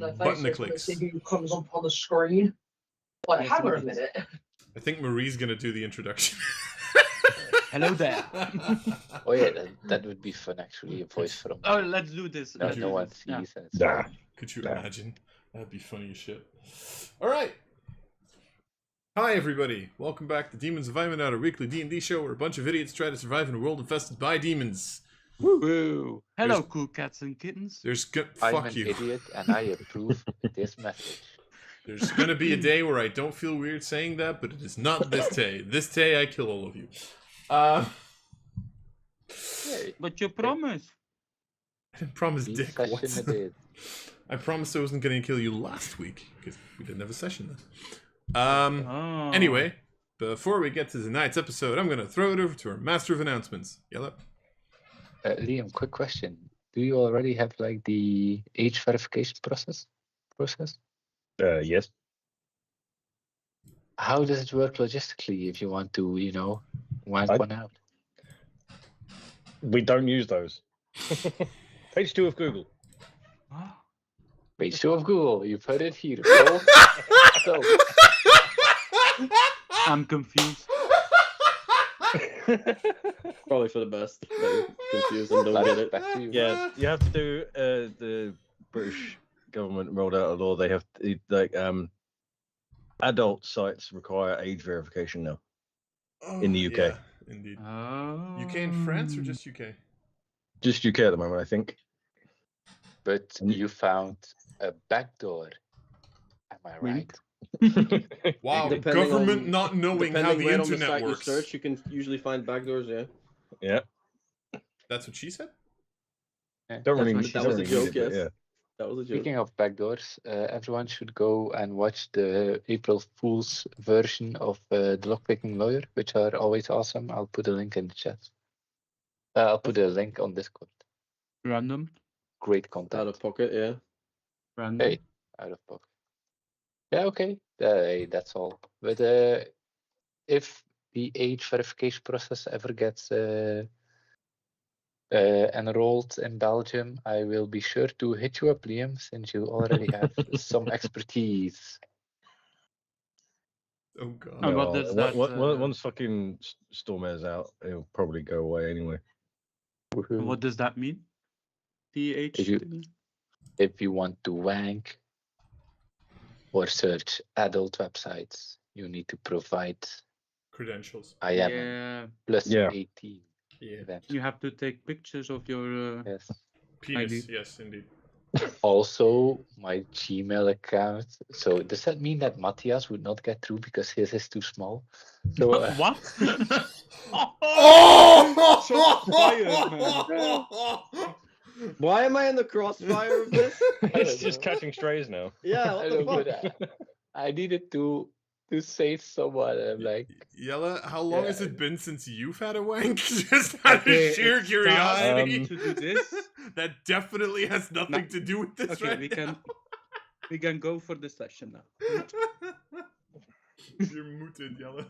Button that clicks. Who comes up on the screen. Like, hang on a minute. I think Marie's gonna do the introduction. Hello there. Oh yeah, that would be fun actually. A voice from. Oh, let's do this. No, Let's no do one this. sees Yeah. and it's Nah. fun. Could you imagine? That'd be funny as shit. Alright. Hi everybody. Welcome back to Demons of Aeminad, a weekly D&D show where a bunch of idiots try to survive in a world infested by demons. Woo! Hello, cool cats and kittens. I'm Fuck an you. idiot and I approve this message. There's gonna be a day where I don't feel weird saying that, but it is not this day. This day I kill all of you. Hey, But you promise. I didn't promise each dick. session What? a day. I promised I wasn't gonna kill you last week because we didn't have a session then. Oh. Anyway, before we get to tonight's episode, I'm gonna throw it over to our master of announcements. Yellow. Liam, quick question. Do you already have like the age verification process? Yes. How does it work logistically if you want to, wank one out? We don't use those. Page 2 of Google. Page 2 of Google. You put it here. So, I'm confused. Probably for the best. That you're confused and don't back, get it. back to you. Yeah, you have to do. The British government rolled out a law. They have to, adult sites require age verification now. In the UK. Yeah, indeed. Oh. UK and France or just UK? Just UK at the moment, I think. But you found a backdoor. Am I right? Wow, Depending government on- not knowing how Depending the where on the internet site works. you search, you can usually find backdoors, yeah. Yeah. That's what she said? Don't really. what she that don't was a really need joke, it, but yes. That was a joke. Speaking of backdoors, everyone should go and watch the April Fool's version of the Lockpicking Lawyer, which are always awesome. I'll put a link in the chat. I'll put a link on Discord. Random. Great Out content. of pocket, yeah. Random. Hey, out of pocket. Yeah, okay. That's all. But if the age verification process ever gets enrolled in Belgium, I will be sure to hit you up, Liam, since you already have some expertise. Oh god. And what does that, Once fucking Stormare's out, it'll probably go away anyway. What does that mean? TH. If you want to wank or search adult websites, you need to provide Credentials. I am Yeah. plus Yeah. 18. Yeah. Eventually. You have to take pictures of your. Yes. Penis, ID. yes, indeed. Also, my Gmail account. So does that mean that Matthias would not get through because his is too small? So What? Why am I in the crossfire of this? It's just catching strays now. Yeah, I what don't know, the fuck? but I needed to save someone. I'm like, Yella, how long has Yeah. it been since you've had a wank? Just out Okay, of sheer it's curiosity. time to do this. That definitely has nothing to do with this Okay, right we can go for the session now. now. You're mooted, Yella.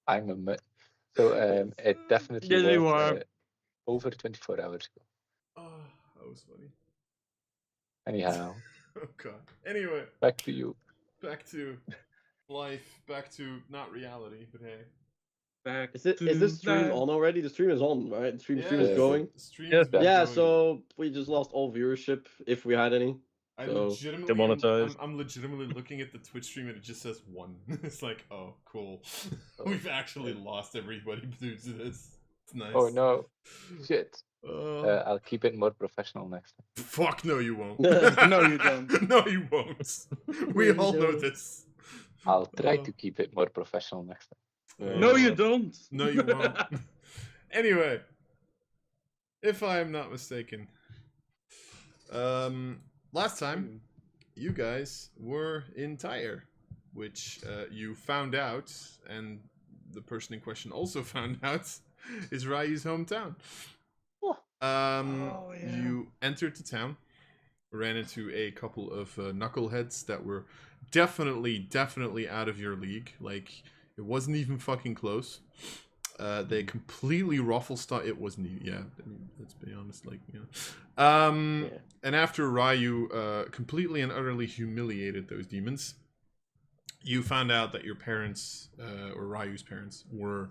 I'm a mutt. So it definitely Yes, you was are. over 24 hours ago. Oh, that was funny. Anyhow, Oh god. Anyway, back to you. back to life, back to not reality, but hey. Back Is this stream on already? The stream is on, right? The stream Yeah, is going. the stream Yeah. has been Yeah, going. so we just lost all viewership if we had any. I so- legitimately, Demonetized. I'm legitimately looking at the Twitch stream and it just says 1. It's like, oh, cool. We've actually lost everybody due to this. It's nice. Oh no, shit. Uh, I'll keep it more professional next time. fuck no, you won't. No, you don't. No, you won't. We No, you all know don't. this. I'll try to keep it more professional next time. No, you don't. No, you won't. Anyway, if I am not mistaken, last time you guys were in Tyre, which you found out, and the person in question also found out, is Ryu's hometown. Oh, yeah. You entered the town, ran into a couple of knuckleheads that were definitely out of your league. Like, it wasn't even fucking close. They completely ruffle start. It wasn't. Yeah, I mean, let's be honest. Like, And after Ryu completely and utterly humiliated those demons, you found out that your parents, or Ryu's parents, were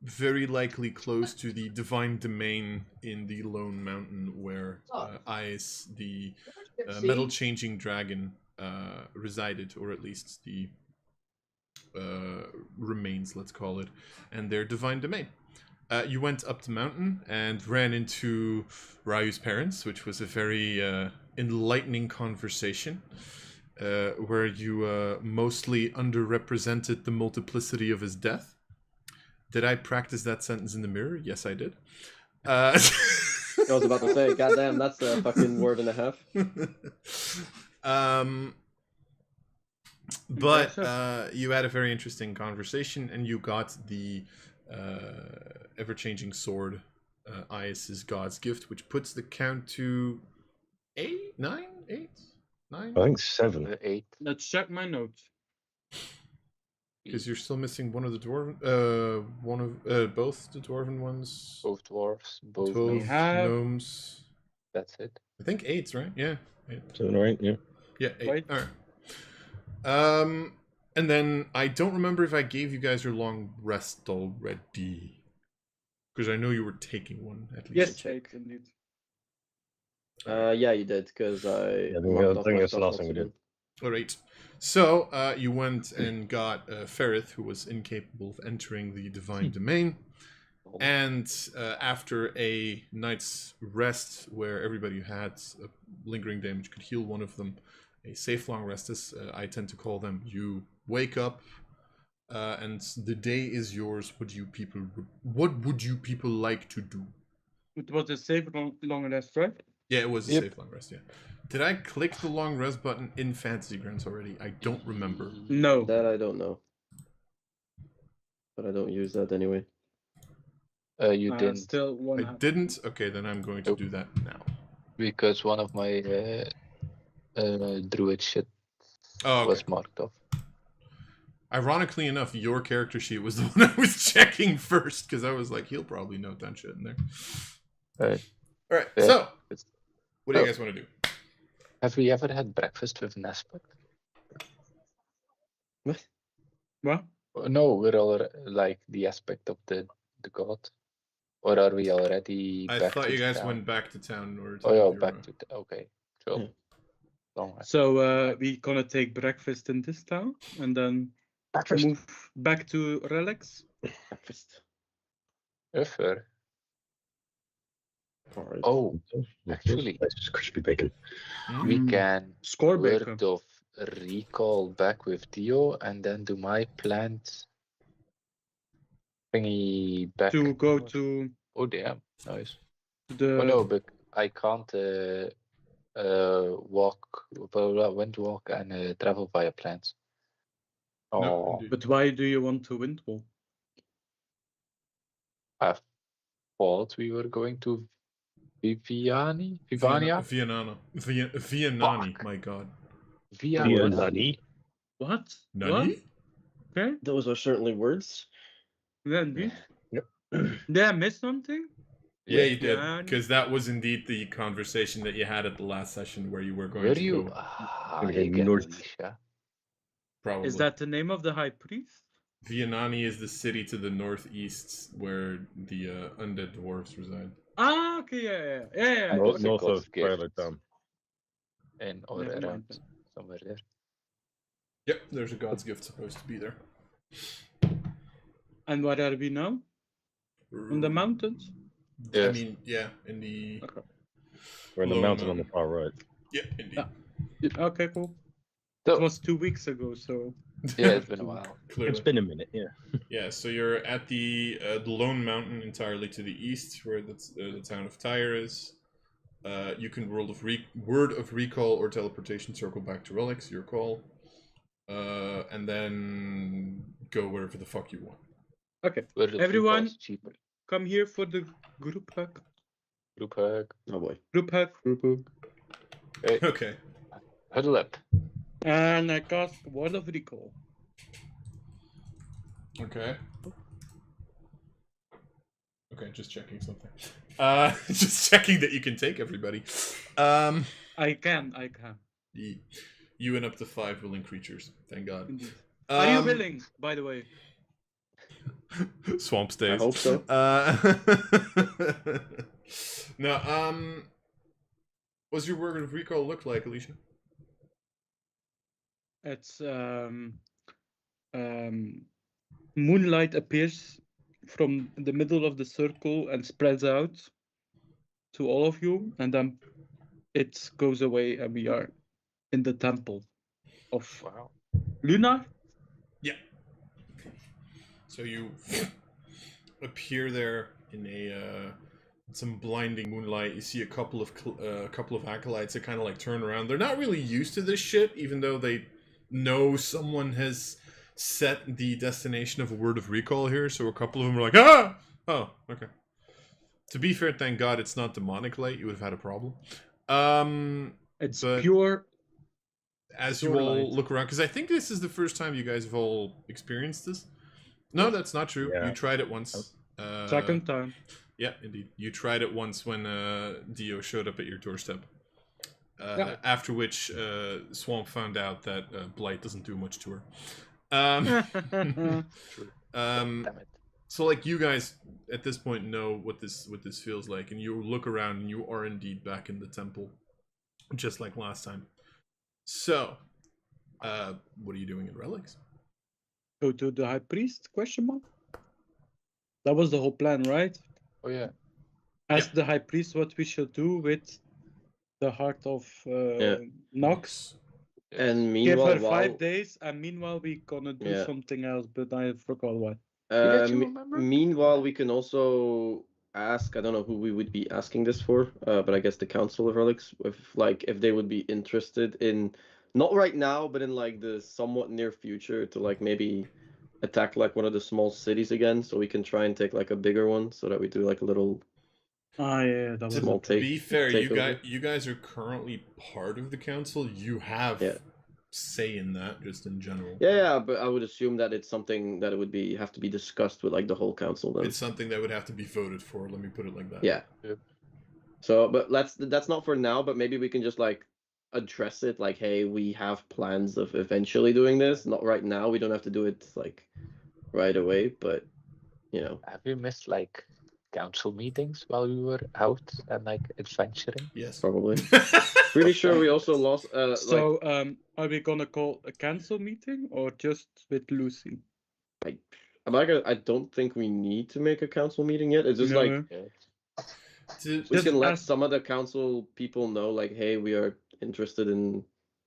very likely close to the divine domain in the Lone Mountain, where Ice, the metal-changing dragon, resided, or at least the remains, let's call it, and their divine domain. You went up the mountain and ran into Ryu's parents, which was a very enlightening conversation, where you mostly underrepresented the multiplicity of his death. Did I practice that sentence in the mirror? Yes, I did. I was about to say, goddamn, that's a fucking word and a half. But you had a very interesting conversation, and you got the ever-changing sword, Ias's God's Gift, which puts the count to 8, 9, 8, 9? I think 7. 8. Let's check my notes. Because you're still missing one of the dwarven, both the dwarven ones, Both dwarves, both both have- gnomes. That's it. I think 8's right. Yeah, 8. 7 or 8, yeah. Yeah, 8. Right. All right. And then I don't remember if I gave you guys your long rest already, because I know you were taking one at least. Yes, take indeed. Yeah, you did, because I. I think marked off my that's the stuff last thing we also. did. All right. So you went and got Ferrith, who was incapable of entering the divine domain. And after a night's rest, where everybody who had lingering damage could heal one of them, a safe long rest, as I tend to call them, you wake up, and the day is yours. What would you people like to do? It was a safe long rest, right? Yeah, it was a Yep. safe long rest. Yeah. Did I click the long rest button in Fantasy Grounds already? I don't remember. No. That I don't know. But I don't use that anyway. You didn't, Still one. I didn't. Okay, then I'm going to do that now. because one of my druid shit Oh, okay. was marked off. Ironically enough, your character sheet was the one I was checking first, because I was like, he'll probably note that shit in there. Right. All right. Yeah. So, It's- what do you Oh. guys want to do? Have we ever had breakfast with an aspect? What? No, we're all like the aspect of the god. Or are we already I back thought to you guys town? went back to town in order to. Oh yeah, have your, back to okay. Sure. Yeah. Long rest. So we gonna take breakfast in this town and then Breakfast. move back to Relics. Breakfast. Fair. Alright. Oh, actually, That's just crispy bacon. we Mm. can Score word bacon. of recall back with Dio and then do my plant thingy back. To go to Oh damn, nice. the. Oh no, but I can't walk, wind walk and travel via plants. No, Oh, indeed. But why do you want to windwall? I thought we were going to Viviani? Vivania? Vianani, my god. Via. Via Nani. What? Nani? Okay. Those are certainly words. Yeah, indeed. Yep. Did I miss something? Yeah, you did. Vianani. Because that was indeed the conversation that you had at the last session where you were going Where to do you? go. Okay, Again, north. Alicia. Probably. Is that the name of the high priest? Vianani is the city to the northeast where the undead dwarves reside. Ah, okay, yeah. And North, also north God's of Twilight gift. Town. And or Never mind around then. somewhere there. Yep, there's a god's gift supposed to be there. And where are we now? In the mountains? I Yes. mean, yeah, in the. Okay. We're in the Lower mountain on the far right. Yeah, indeed. Yeah. Okay, cool. So, It was 2 weeks ago, so. yeah, it's been a while. Clearly. It's been a minute, yeah. Yeah, so you're at the Lone Mountain entirely to the east, where the town of Tyre is. You can word of recall or teleportation circle back to relics, your call, and then go wherever the fuck you want. Okay. Where the Everyone- food was cheaper. Come here for the group hug. Group hug. Oh boy. Group hug. Okay, Okay. huddle up. And I cast Word of Recall. Okay. Okay, just checking something. Just checking that you can take everybody. I can. You and up to 5 willing creatures. Thank God. Indeed. Are you Um, willing, by the way? Swamp stays. I hope so. No, what's your word of recall look like, Alicia? It's moonlight appears from the middle of the circle and spreads out to all of you, and then it goes away, and we are in the temple of Wow. Luna. Yeah. So you appear there in some blinding moonlight. You see a couple of acolytes that kind of like turn around. They're not really used to this shit, even though they know someone has set the destination of a word of recall here. So a couple of them are like, ah, oh, okay. To be fair, thank God it's not demonic light. You would have had a problem. It's but pure. as pure you all light. look around, because I think this is the first time you guys have all experienced this. No, that's not true. Yeah. You tried it once. Second time. Yeah, indeed. You tried it once when Dio showed up at your doorstep. Yeah. After which Swamp found out that Blight doesn't do much to her. Damn it. So like you guys at this point know what this feels like, and you look around and you are indeed back in the temple, just like last time. So, what are you doing in Relics? Go to the high priest? Question mark. That was the whole plan, right? Oh yeah. Ask the high priest what we should do with the heart of Nox. And Give meanwhile, her 5 days, and meanwhile we gonna do something else, but I forgot what. Did you remember? Meanwhile, we can also ask. I don't know who we would be asking this for, but I guess the Council of Relics, if they would be interested in, not right now, but in like the somewhat near future, to like maybe attack like one of the small cities again, so we can try and take like a bigger one, so that we do like a little. Yeah, that was Small To be fair, takeover. you guys are currently part of the council. You have say in that, just in general. Yeah, but I would assume that it's something that it would have to be discussed with like the whole council then. It's something that would have to be voted for. Let me put it like that. Yeah. Yep. So, but that's not for now. But maybe we can just like address it, like, hey, we have plans of eventually doing this. Not right now. We don't have to do it like right away. But you know, Have you missed like council meetings while we were out and like adventuring? Yes. probably. Pretty sure we also lost. So, are we gonna call a council meeting or just with Lucy? I don't think we need to make a council meeting yet. It's just No. like To, we Just can let ask- some of the council people know, like, hey, we are interested in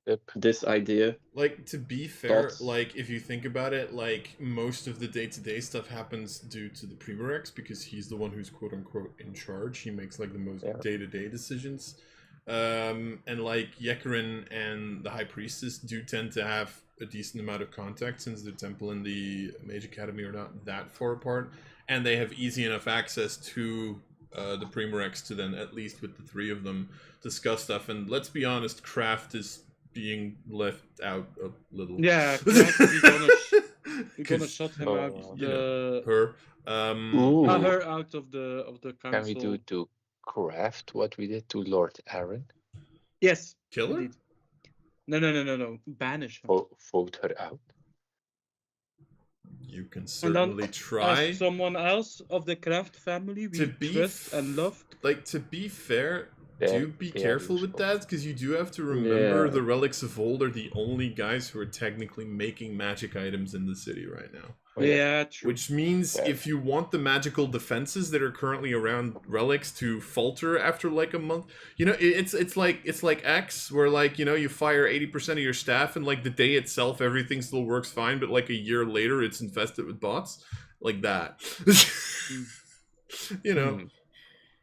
Yep. this idea. like, to be fair, Thoughts? like, if you think about it, like, most of the day-to-day stuff happens due to the Primarex, because he's the one who's quote-unquote in charge. He makes, like, the most day-to-day decisions. And, like, Yekarin and the High Priestess do tend to have a decent amount of contact, since the Temple and the Mage Academy are not that far apart, and they have easy enough access to the Primarex to then, at least with the three of them, discuss stuff. And let's be honest, Craft is being left out a little. Yeah, we're gonna shut him Oh, out. you know, her. Her out of the council. Can we do to Craft what we did to Lord Aaron? Yes. Kill her? Indeed. No. Banish him. Vote her out? You can And certainly then try. ask someone else of the Craft family we To be trust and love. Like, to be fair, do be they are careful with useful. that, because you do have to remember Yeah. the Relics of Old are the only guys who are technically making magic items in the city right now. Oh, yeah. Yeah, true. Which means Yeah. if you want the magical defenses that are currently around relics to falter after like a month, you know, it's like X, where like, you know, you fire 80% of your staff and like the day itself everything still works fine, but like a year later it's infested with bots, like that. You know.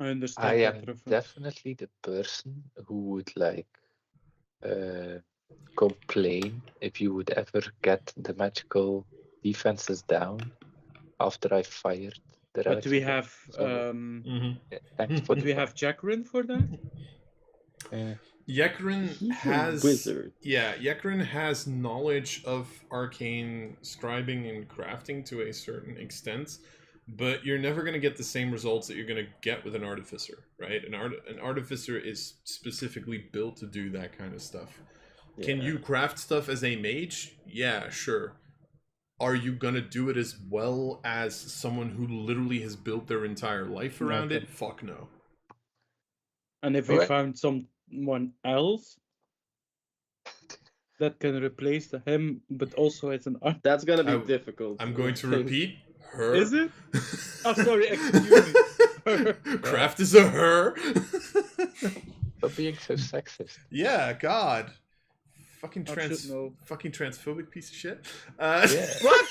I understand I that am reference. definitely the person who would like complain if you would ever get the magical defenses down after I fired the But do we relics. have Yeah, thanks for do we have Jacqueline for that? Yekrin He's a has wizard. Yeah, Yekrin has knowledge of arcane scribing and crafting to a certain extent, but you're never going to get the same results that you're going to get with an artificer, right? An artificer is specifically built to do that kind of stuff. Can Yeah. you craft stuff as a mage? Yeah, sure. Are you gonna do it as well as someone who literally has built their entire life around Okay. it? Fuck no. And if we Alright. found someone else that can replace him, but also as an art, That's gonna be I- difficult. I'm going to I think. repeat her. is it? Oh, sorry, excuse me. Craft is a her. For being so sexist. Yeah, God. Fucking I should know. fucking transphobic piece of shit. Yeah. What?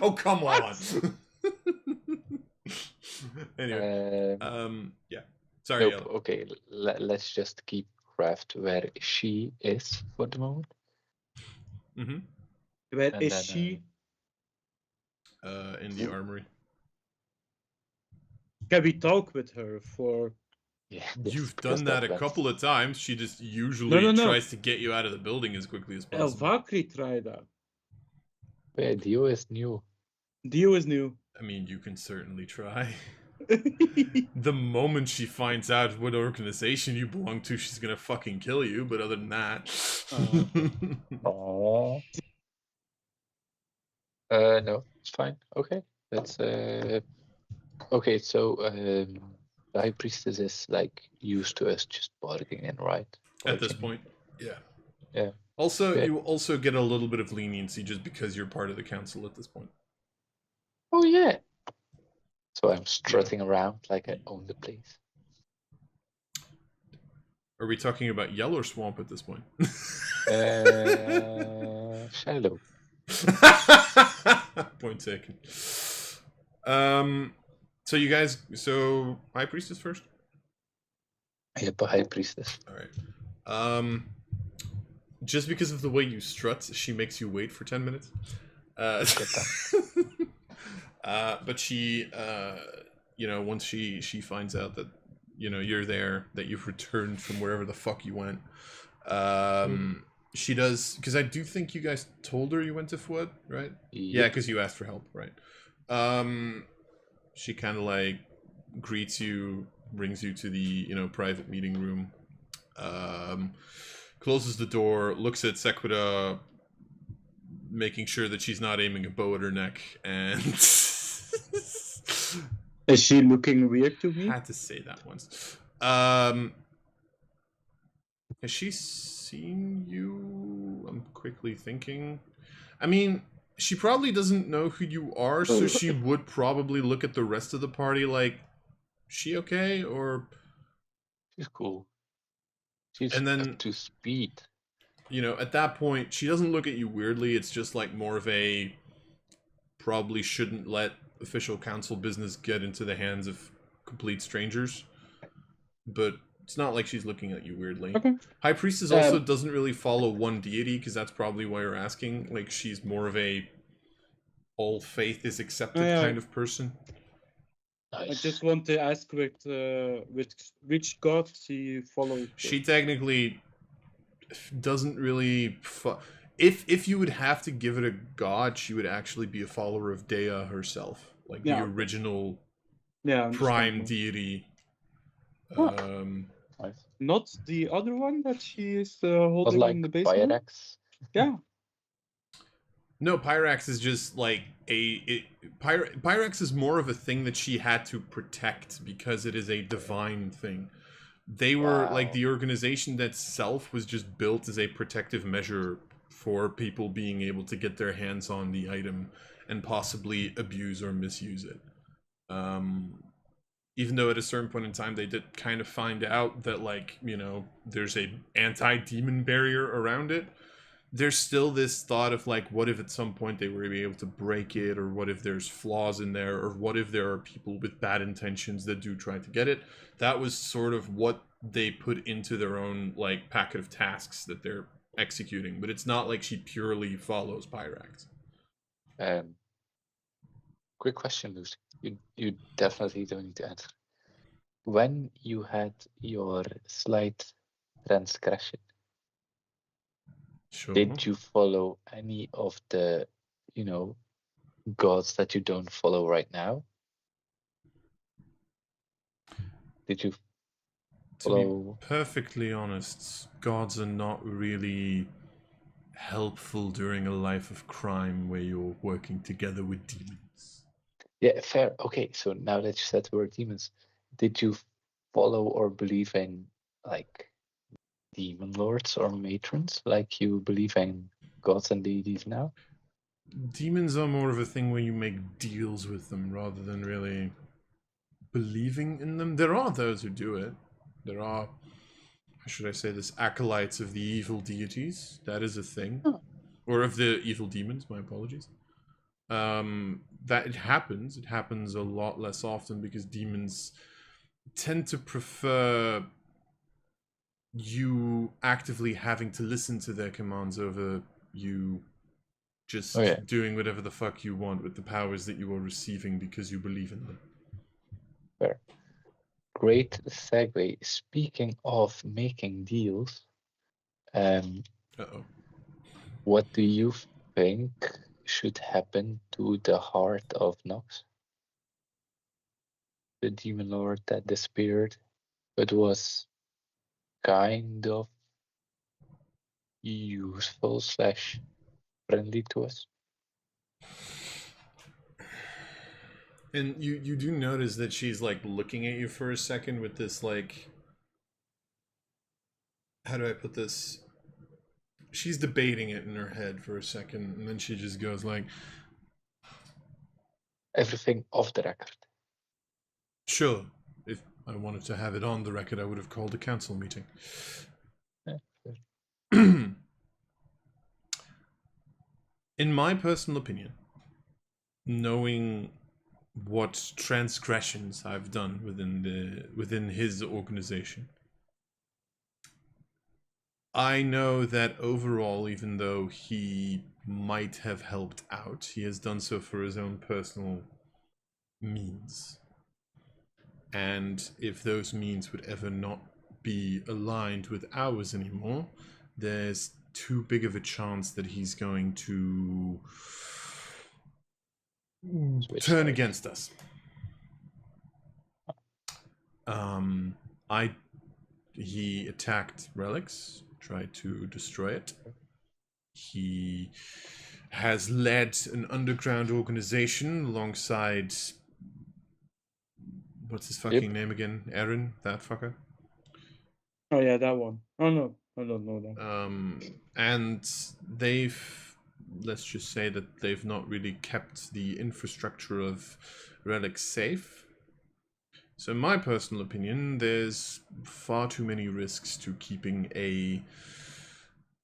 Oh, come on. Anyway, yeah. Sorry, Nope. Yellow. Okay, let's just keep craft where she is for the moment. Mm-hmm. Where And is then, she? In the armory. Can we talk with her for? Yeah, You've because done that a went- couple of times. She just usually No. tries to get you out of the building as quickly as possible. Valkyrie tried that. Yeah, Dio is new. Dio is new. I mean, you can certainly try. The moment she finds out what organization you belong to, she's gonna fucking kill you. But other than that, Oh. No, it's fine. Okay, that's okay. So the high priestess is like used to us just bargaining in, right? at this Barging. point, yeah. Yeah. Also, Okay. you also get a little bit of leniency just because you're part of the council at this point. Oh yeah. So I'm strutting around like I own the place. Are we talking about Yellow Swamp at this point? Shallow. Point taken. So you guys, so High Priestess first. Yeah, but high priestess. All right. Just because of the way you strut, she makes you wait for 10 minutes. But she, once she finds out that you're there, that you've returned from wherever the fuck you went, she does, because I do think you guys told her you went to Fouad, right? Yeah, Yep. because you asked for help, right? She kind of like greets you, brings you to the private meeting room, closes the door, looks at Sequita, making sure that she's not aiming a bow at her neck, and Is she looking weird to me? had to say that once. Has she seen you? I'm quickly thinking. I mean, she probably doesn't know who you are, so she would probably look at the rest of the party like, she okay? Or, She's cool. She's And then- up to speed. at that point, she doesn't look at you weirdly. It's just like more of a probably shouldn't let official council business get into the hands of complete strangers. But it's not like she's looking at you weirdly. Okay. High Priestess also doesn't really follow one deity, because that's probably why you're asking. Like, she's more of a all faith is accepted Yeah. kind of person. I Nice. just want to ask which god she follows. She technically doesn't really. If you would have to give it a god, she would actually be a follower of Dea herself, like Yeah. the original Yeah, prime understandable. deity. Oh. Nice. Not the other one that she is Was holding like in the basement. Pyrex. Yeah. No, Pyrax is just like Pyrax is more of a thing that she had to protect because it is a divine thing. They were like Wow. the organization itself was just built as a protective measure for people being able to get their hands on the item and possibly abuse or misuse it. Even though at a certain point in time they did kind of find out that, like, there's a anti-demon barrier around it, there's still this thought of, like, what if at some point they were able to break it, or what if there's flaws in there, or what if there are people with bad intentions that do try to get it. That was sort of what they put into their own, like, packet of tasks that they're executing, but it's not like she purely follows Pyrax. Quick question, Lucy. You definitely don't need to answer. When you had your slight transgression. Sure. Did you follow any of the, gods that you don't follow right now? Did you To be follow? perfectly honest, gods are not really helpful during a life of crime where you're working together with demons. Yeah, fair. Okay, so now that you said the word demons, did you follow or believe in like demon lords or matrons, like you believe in gods and deities now? Demons are more of a thing where you make deals with them rather than really believing in them. There are those who do it. There are, how should I say this, acolytes of the evil deities. That is a thing. Oh. Or of the evil demons, my apologies. That it happens. It happens a lot less often because demons tend to prefer you actively having to listen to their commands over you just doing whatever the fuck you want with the powers that you are receiving because you believe in them. Fair. Great segue. Speaking of making deals, Uh-oh. what do you think should happen to the heart of Nox? The demon lord that disappeared, but was kind of useful / friendly to us. And you do notice that she's like looking at you for a second with this like, how do I put this? She's debating it in her head for a second, and then she just goes like, Everything off the record. sure. If I wanted to have it on the record, I would have called a council meeting. Yeah, In my personal opinion, knowing what transgressions I've done within his organization, I know that overall, even though he might have helped out, he has done so for his own personal means. And if those means would ever not be aligned with ours anymore, there's too big of a chance that he's going to turn against us. He attacked relics, tried to destroy it. He has led an underground organization alongside, what's his fucking name again? Aaron, that fucker. Oh yeah, that one. Oh no, I don't know that. And they've, let's just say that they've not really kept the infrastructure of relics safe. So in my personal opinion, there's far too many risks to keeping a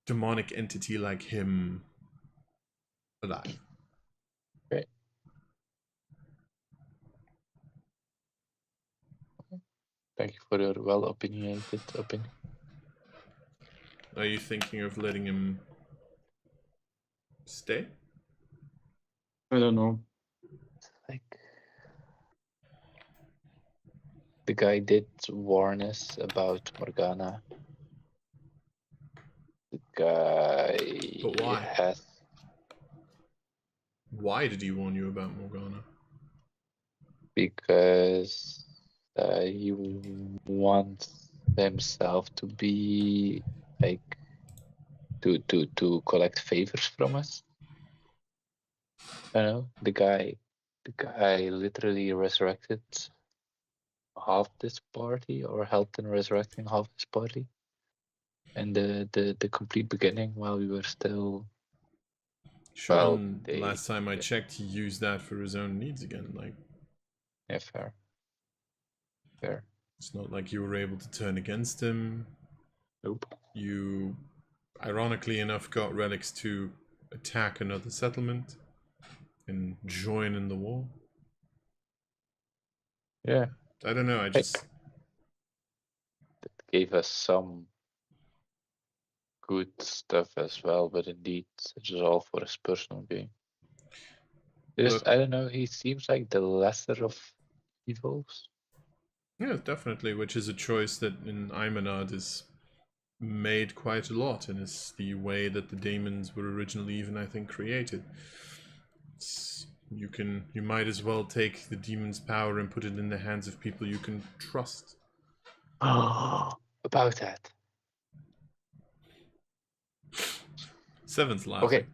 demonic entity like him alive. Great. Thank you for your well-opinionated opinion. Are you thinking of letting him stay? I don't know. Like, the guy did warn us about Morgana. The guy But why? has. Why did he warn you about Morgana? Because he wants himself to be like to collect favors from us. I know the guy literally resurrected half this party or helped in resurrecting half this party. And the complete beginning while we were still. Sure, Well, and last time I checked, he used that for his own needs again. Like, yeah, fair. Fair. It's not like you were able to turn against him. Nope. You, ironically enough, got relics to attack another settlement and join in the war. Yeah. I don't know, I just... That gave us some good stuff as well, but indeed, it's just all for his personal gain. Just, I don't know, he seems like the lesser of evils. Yeah, definitely, which is a choice that in Aeminad is made quite a lot, and is the way that the daemons were originally even, I think, created. You might as well take the demon's power and put it in the hands of people you can trust. About that. Seven's laughing.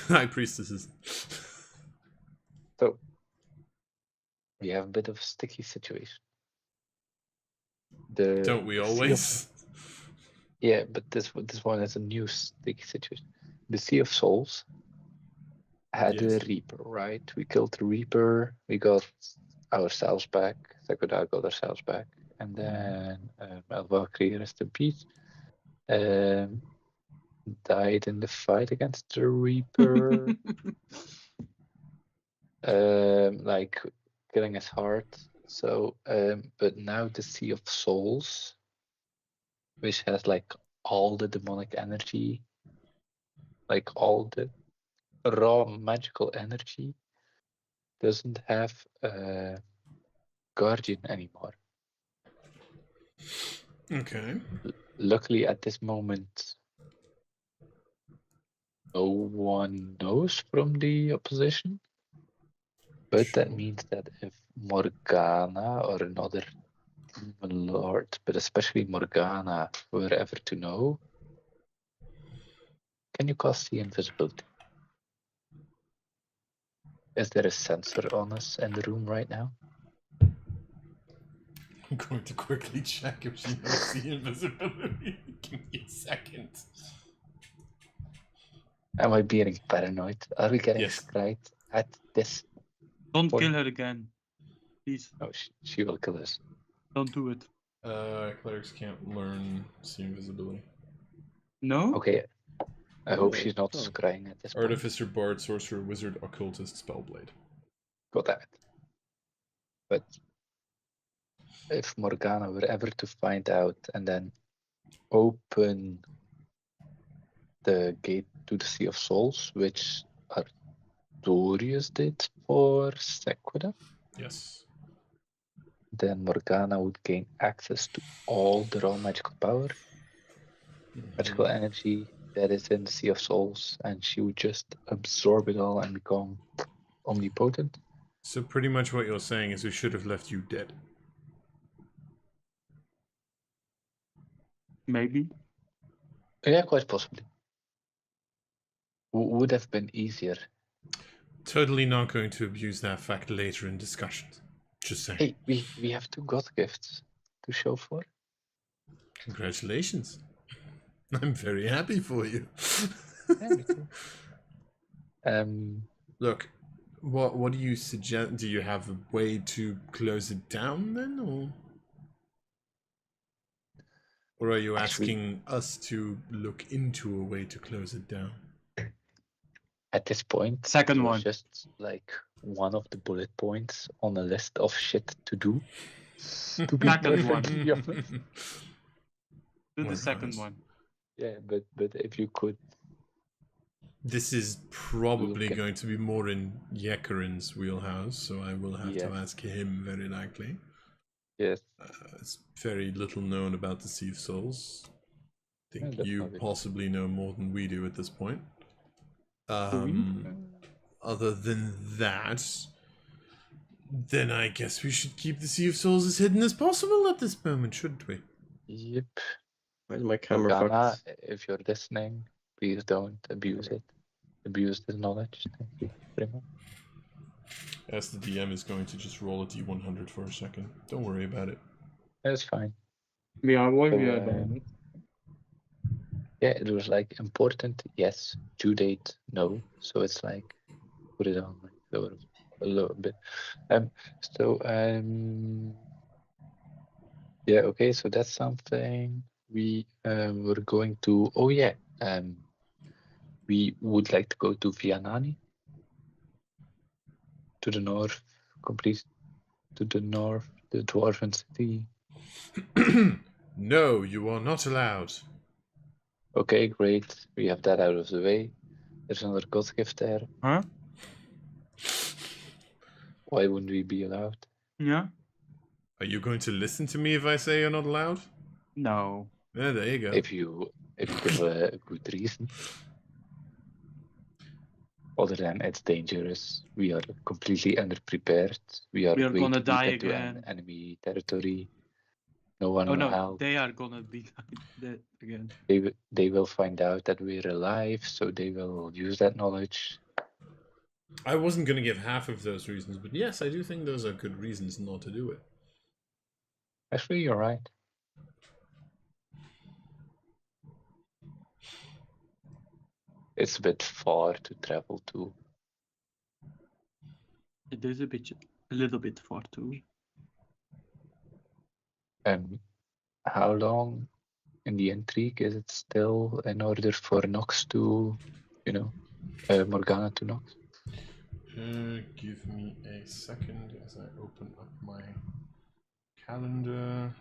High priestesses. So we have a bit of a sticky situation. Don't we always? Yeah, but this one is a new sticky situation. The Sea of Souls had Yes. a Reaper, right? We killed the Reaper. We got ourselves back. Sakuda got ourselves back, and then Valkyrie, rest in peace, died in the fight against the Reaper. Like killing his heart. So, but now the Sea of Souls, which has like all the demonic energy, like all the raw magical energy, doesn't have Guardian anymore. Okay. Luckily, at this moment, no one knows from the opposition. But that means that if Morgana or another demon lord, but especially Morgana, were ever to know, can you cast the invisibility? Is there a sensor on us in the room right now? I'm going to quickly check if she knows the invisibility. Give me a second. Am I being paranoid? Are we getting Yes. scryed at this? Don't Point. kill her again. Please, No, she will kill us. don't do it. Clerics can't learn see invisibility. No? Okay, I hope Really? she's not Oh. scrying at this point. Artificer, bard, sorcerer, wizard, occultist, spellblade. Got that. But if Morgana were ever to find out and then open the gate to the Sea of Souls, which Artorius did for Sequida, Yes. then Morgana would gain access to all the raw magical power, magical energy that is in the Sea of Souls, and she would just absorb it all and become omnipotent. So pretty much what you're saying is we should have left you dead. Maybe. Yeah, quite possibly. Would have been easier. Totally not going to abuse that fact later in discussions. Just saying. Hey, we have 2 god gifts to show for. Congratulations. I'm very happy for you. Yeah, me too. Look, what do you suggest? Do you have a way to close it down then, or are you asking us to look into a way to close it down? At this point, Second it was one. just like one of the bullet points on a list of shit to do. To be Second one. perfectly honest. Do More the second honest. one. Yeah, but if you could, This is probably Look at- going to be more in Yekarin's wheelhouse, so I will have to Yes. ask him very likely. yes, It's very little known about the Sea of Souls. I think that's you not it. possibly know more than we do at this point. Do we? Other than that, then I guess we should keep the Sea of Souls as hidden as possible at this moment, shouldn't we? Yep. Why is my camera Morgana, fucked? if you're listening, please don't abuse it. Abuse this knowledge. Thank you very much. As the DM is going to just roll a d100 for a second. Don't worry about it. That's fine. Yeah, why we So, are done. Yeah, it was like important, yes. Due date, no. So it's like put it on like a little bit. Yeah, okay, so that's something we were going to. Oh yeah, we would like to go to Vianani, to the north, complete to the north, the dwarven city. No, you are not allowed. Okay, great. We have that out of the way. There's another god gift there. Huh? Why wouldn't we be allowed? Yeah? Are you going to listen to me if I say you're not allowed? No. Yeah, there you go. If you give a good reason. Other than it's dangerous, we are completely underprepared. We are We are way gonna too deep die into again. enemy territory. No one Oh will no, help. they are gonna be dead again. They will find out that we're alive, so they will use that knowledge. I wasn't going to give half of those reasons, but yes, I do think those are good reasons not to do it. Actually, you're right. It's a bit far to travel to. It is a little bit far too. How long in the intrigue is it still in order for Nox to, Morgana to Nox? Give me a second as I open up my calendar.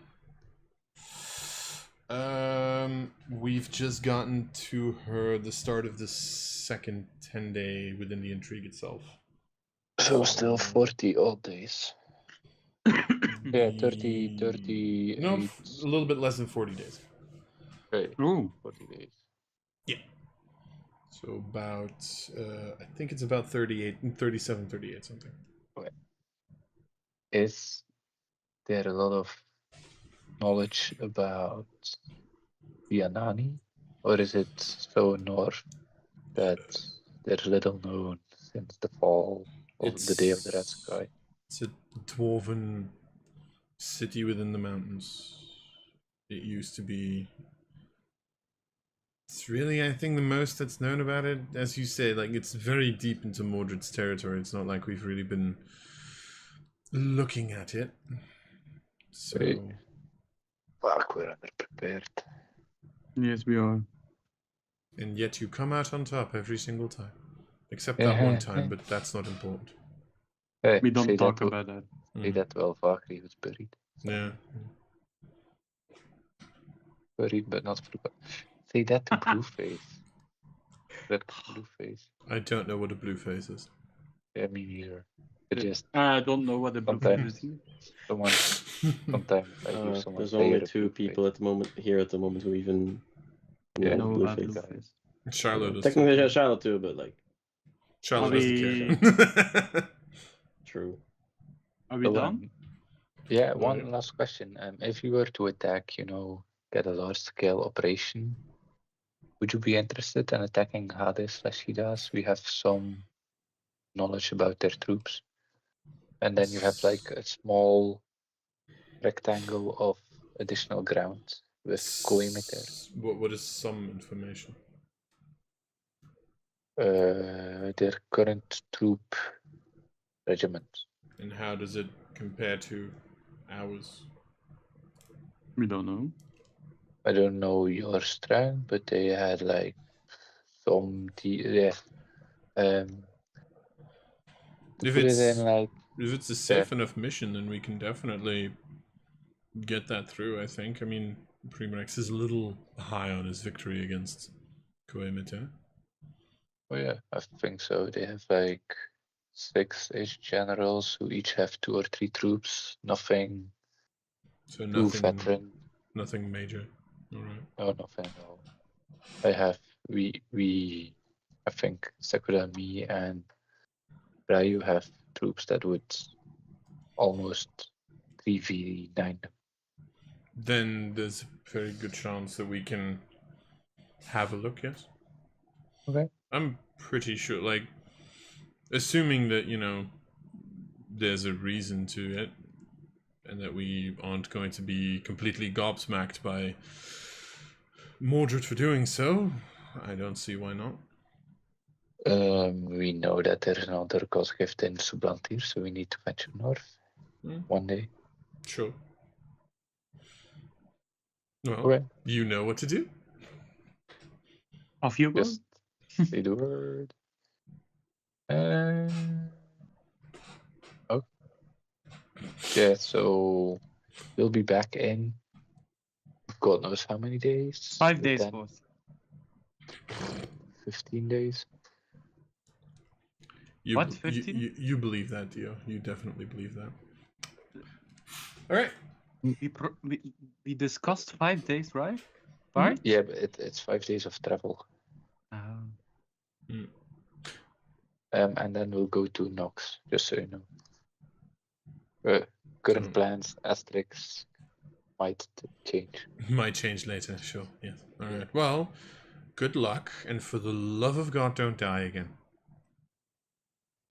We've just gotten to her the start of the second 10-day within the intrigue itself. So still 40 odd days. Yeah, 30. No, a little bit less than 40 days. Right. Oh, 40 days. Yeah. So about, I think it's about 37, 38 something. Okay. Is there a lot of knowledge about the Anani? Or is it so north that there's little known since the fall of the Day of the Red Sky? It's a dwarven city within the mountains. It used to be. It's really, I think, the most that's known about it. As you say, like, it's very deep into Mordred's territory. It's not like we've really been looking at it. So. Right. Fuck, we're underprepared. yes, we are. And yet you come out on top every single time. Except that one time, but that's not important. Hey, We don't say talk that, about that. Say that well, Vakri was buried. Yeah. Buried but not forgotten. Say that to Blueface. That Blueface. I don't know what a blue face is. Yeah, me neither. It just I don't know what the blue sometimes is. sometimes I hear someone There's say only it, a two Blueface. people at the moment who even Yeah, know No, Blueface. Blueface. Charlotte is Technically, too. Charlotte too, but like, Charlotte Are doesn't we- care. true. Are we So, done? Yeah, No, one yeah. last question. If you were to attack, get a large scale operation, would you be interested in attacking Hades/Hidas? We have some knowledge about their troops. And then you have like a small rectangle of additional ground with Coimeter. What is some information? Their current troop regiment. And how does it compare to ours? We don't know. I don't know your strength, but they had like some If put it in like it's a safe enough mission, then we can definitely get that through, I think. I mean, Primarex is a little high on his victory against Coimite. oh yeah, I think so. They have like 6-ish generals who each have 2 or 3 troops. Nothing So too veteran. nothing major. Alright. No, nothing at all. I think Sakura, me, and Ryu have troops that would almost 3v9 them. Then there's a very good chance that we can have a look, yes? Okay. I'm pretty sure, like, assuming that, there's a reason to it, and that we aren't going to be completely gobsmacked by Mordred for doing so, I don't see why not. We know that there's another ghost gift in Sublantir, so we need to venture north one day. Sure. Well, Okay. you know what to do. Off you go. Just say the word. Oh. Yeah, so we'll be back in God knows how many days. 5 days, 10, boss. 15 days. What, 15? You believe that, Dio. You definitely believe that. All right. We discussed 5 days, right? Right? Yeah, but it's 5 days of travel. And then we'll go to Nox, just so you know. Current So- plans, asterisks might change. Might change later, sure. Yes. Alright. Well, good luck, and for the love of God, don't die again.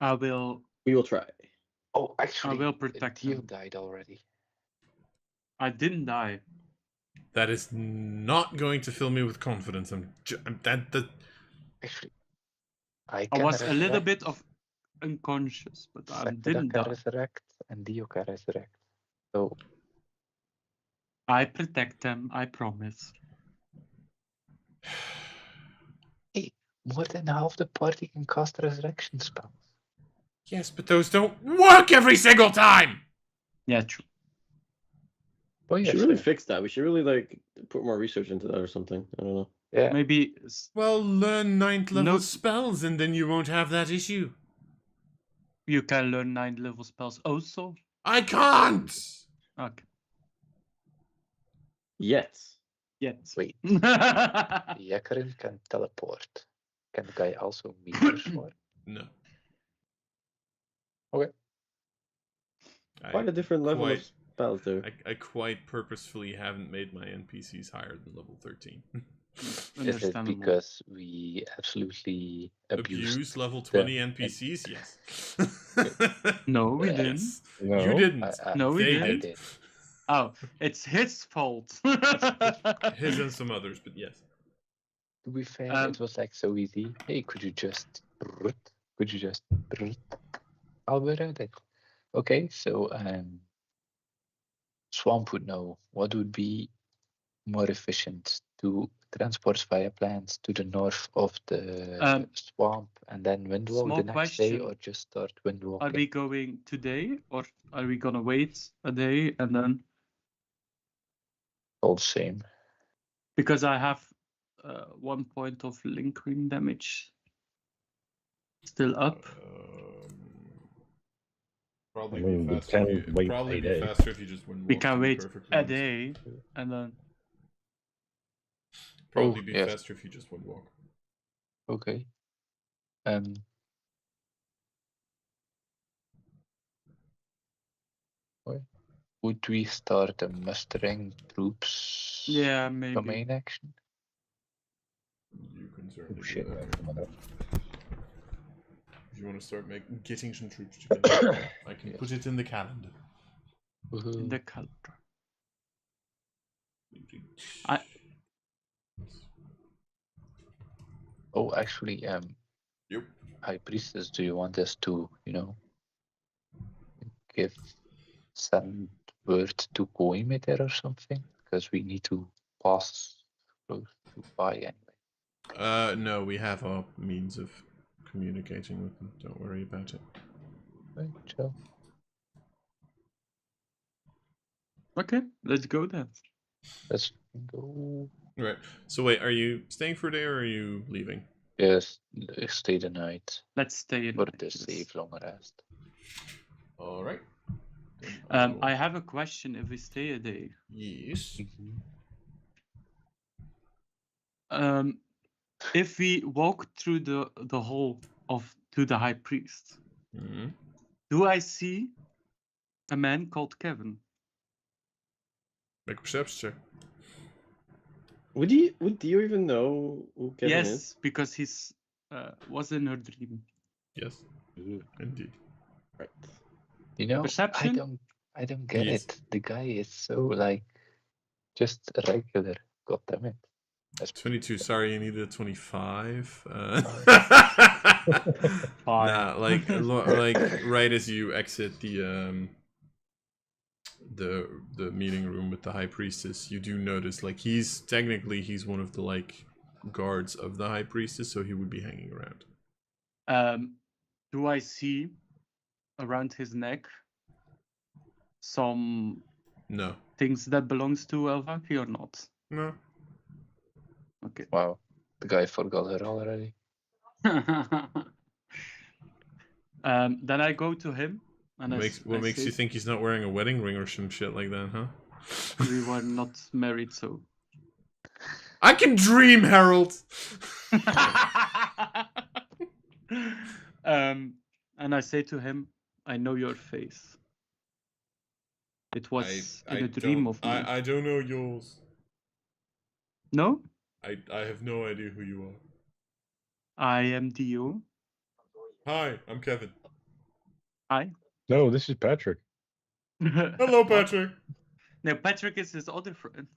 I will. We will try. Oh, actually, will protect Dio him. died already. I didn't die. That is not going to fill me with confidence. That Actually, I I can was a little resurrect. bit of unconscious, but I Sakura didn't can die. resurrect, and Dio can resurrect. So, I protect them. I promise. hey, more than half the party can cast resurrection spells. yes, but those don't work every single time. Yeah, true. Oh, We yeah, should really fair. fix that. We should really like put more research into that or something. I don't know. Yeah. Maybe. Well, learn 9th level No- spells, and then you won't have that issue. You can learn 9th level spells also. I can't. Okay. Yet. Yes. Wait, Yakarin can teleport. Can the guy also meter sword? No. Okay. Quite a different level of quite- spells there. I quite purposefully haven't made my NPCs higher than level 13. Is it Understandable. because we absolutely abused Abuse level 20 NPCs? Yes. No, we Yeah. didn't. Yes. No. You didn't. No, we They didn't. did. Oh, it's his fault. His and some others, but yes. To be fair, Um, it was like so easy. Hey, could you just Albert? Okay, so Swamp would know what would be more efficient to transport via plants to the north of the swamp and then windwalk small the next day, question. or just start windwalking? Are we going today, or are we gonna wait a day and then? All the same. Because I have 1 point of lingering damage still up. Probably I mean, be we faster. can It'd wait probably a be day. faster if you just windwalk. We can to be wait perfectly a honest. day and then. Probably Oh, be yes. faster if you just windwalk. Okay. Would we start a mustering troops Yeah, maybe. domain action? You can Oh, certainly shit, do no, that. come on up. If you want to start getting some troops together, I can Yes. put it in the calendar. In Woohoo. the calendar. I- Oh, actually, Yep. High Priestess, do you want us to, send word to Coimeter or something? Because we need to pass close to by anyway. No, we have our means of communicating with them. Don't worry about it. Right, chill. Okay, let's go then. Let's go. Right. So wait, are you staying for a day or are you leaving? Yes, stay the night Let's stay in. for night, the yes. safe long rest. All right. Then I will- have a question. If we stay a day, Yes. if we walk through the hall to the high priest, Mhm. do I see a man called Kevin? Make a perception check. Would you even know who Kevin yes, is? because he's was in her dream. Yes, indeed. Right. Perception? I don't get Yes. it. The guy is so just regular. God damn it. That's 22. Sorry, you needed a 25. Fine. Nah, like right as you exit the meeting room with the high priestess, you do notice he's one of the guards of the high priestess, so he would be hanging around. Do I see around his neck some No. things that belongs to Elvaki or not? No. Okay. Wow. The guy forgot her already. Then I go to him and What makes you think he's not wearing a wedding ring or some shit like that, huh? we were not married, so I can dream, Harold. And I say to him, I know your face. It was in a dream don't, of me. I don't know yours. No? I have no idea who you are. I am Dio. Hi, I'm Kevin. Hi. No, this is Patrick. Hello, Patrick. No, Patrick is his other friend.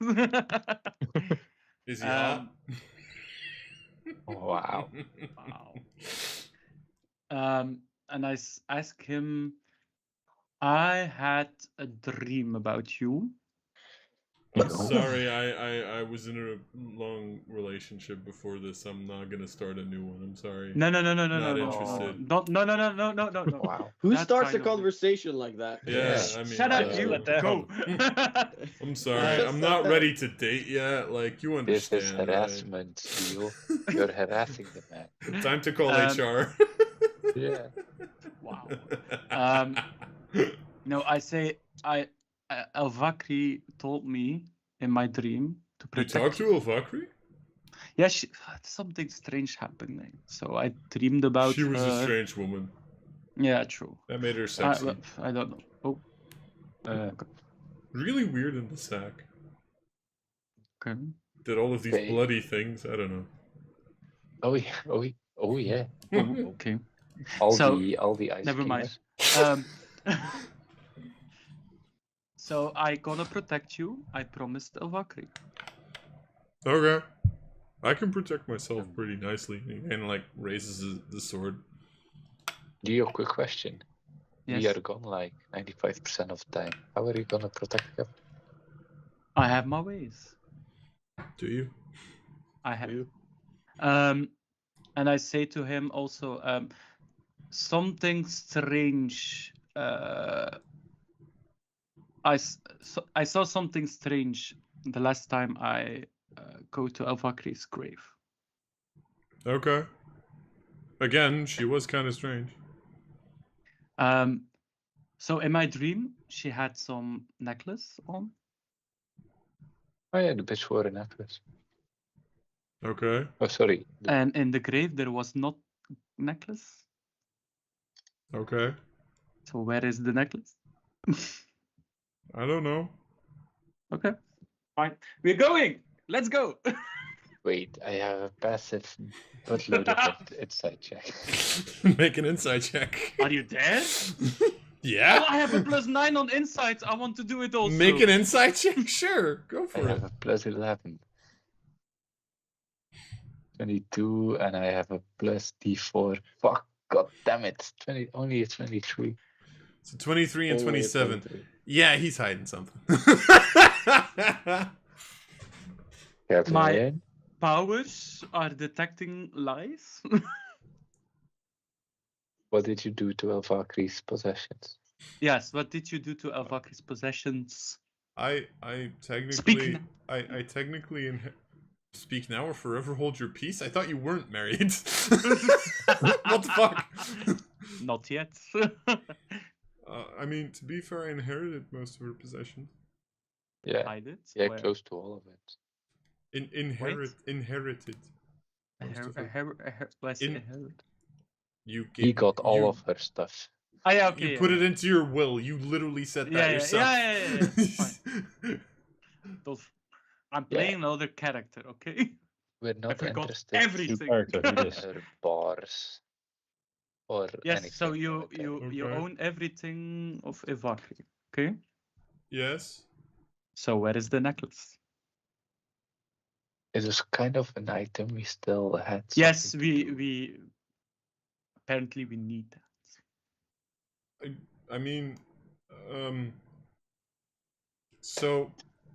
Is he hot? Wow. Wow. And I ask him, I had a dream about you. I'm sorry, I was in a long relationship before this. I'm not gonna start a new one. I'm sorry. No. Not No. interested. No. Wow. Who That starts kind a of- conversation like that? Yeah, Yeah. I mean, Shut up, just you. let that Go. I'm sorry. Just I'm said not that. ready to date yet. Like, you This understand, is right? harassment, Dio. You're harassing the man. Time to call HR. Yeah. Wow. No, I say Elvakri told me in my dream to You protect talked to Elvakri? Yeah, something strange happening. So I dreamed about She was her. a strange woman. Yeah, true. That made her sexy. I don't know. Oh. Really weird in the sack. Okay. Did all of these Okay. bloody things. I don't know. Oh yeah. Oh yeah. Oh, okay. All So, the ice never mind. cubes. So I gonna protect you. I promised Elvakri. Okay. I can protect myself pretty nicely. He kind of like raises the sword. Dio, quick question. Yes. We are gone like 95% of the time. How are you gonna protect him? I have my ways. Do you? I have. And I say to him also, something strange. I saw something strange the last time I go to Elvakri's grave. Okay. Again, she was kind of strange. So in my dream, she had some necklace on. Oh yeah, the bitch wore a necklace. Okay. Oh sorry. And in the grave, there was not necklace. Okay. So where is the necklace? I don't know. Okay, fine. We're going. Let's go. Wait, I have a passive buttload of insight check. Make an insight check. Are you there? Yeah. Oh, I have a +9 on insights. I want to do it also. Make an insight check. Sure, go I for it. have a +11. 22, and I have a +D4. Fuck, god damn it. Only a 23. So 23 and Only 27. 23. Yeah, he's hiding something. My powers are detecting lies. What did you do to Elvakri's possessions? Yes. What did you do to Elvakri's possessions? I technically Speak now. I technically speak now or forever hold your peace. I thought you weren't married. What the fuck? Not yet. I mean, to be fair, I inherited most of her possessions. Yeah, I did. yeah, Where? close to all of it. Inherited. Most of it. Let's In- inherit. You He got all you, of her stuff. Oh, yeah, okay. You put it into your will. You literally said that yourself. Yeah. It's fine. I'm playing another character, okay? We're not forgot interested everything. Character, he in is. her bars or Yes. anything. So you like that. you Okay. own everything of Elvakri, okay? Yes. So where is the necklace? It was kind of an item we still had. Yes, something to do. we apparently we need that. I mean, so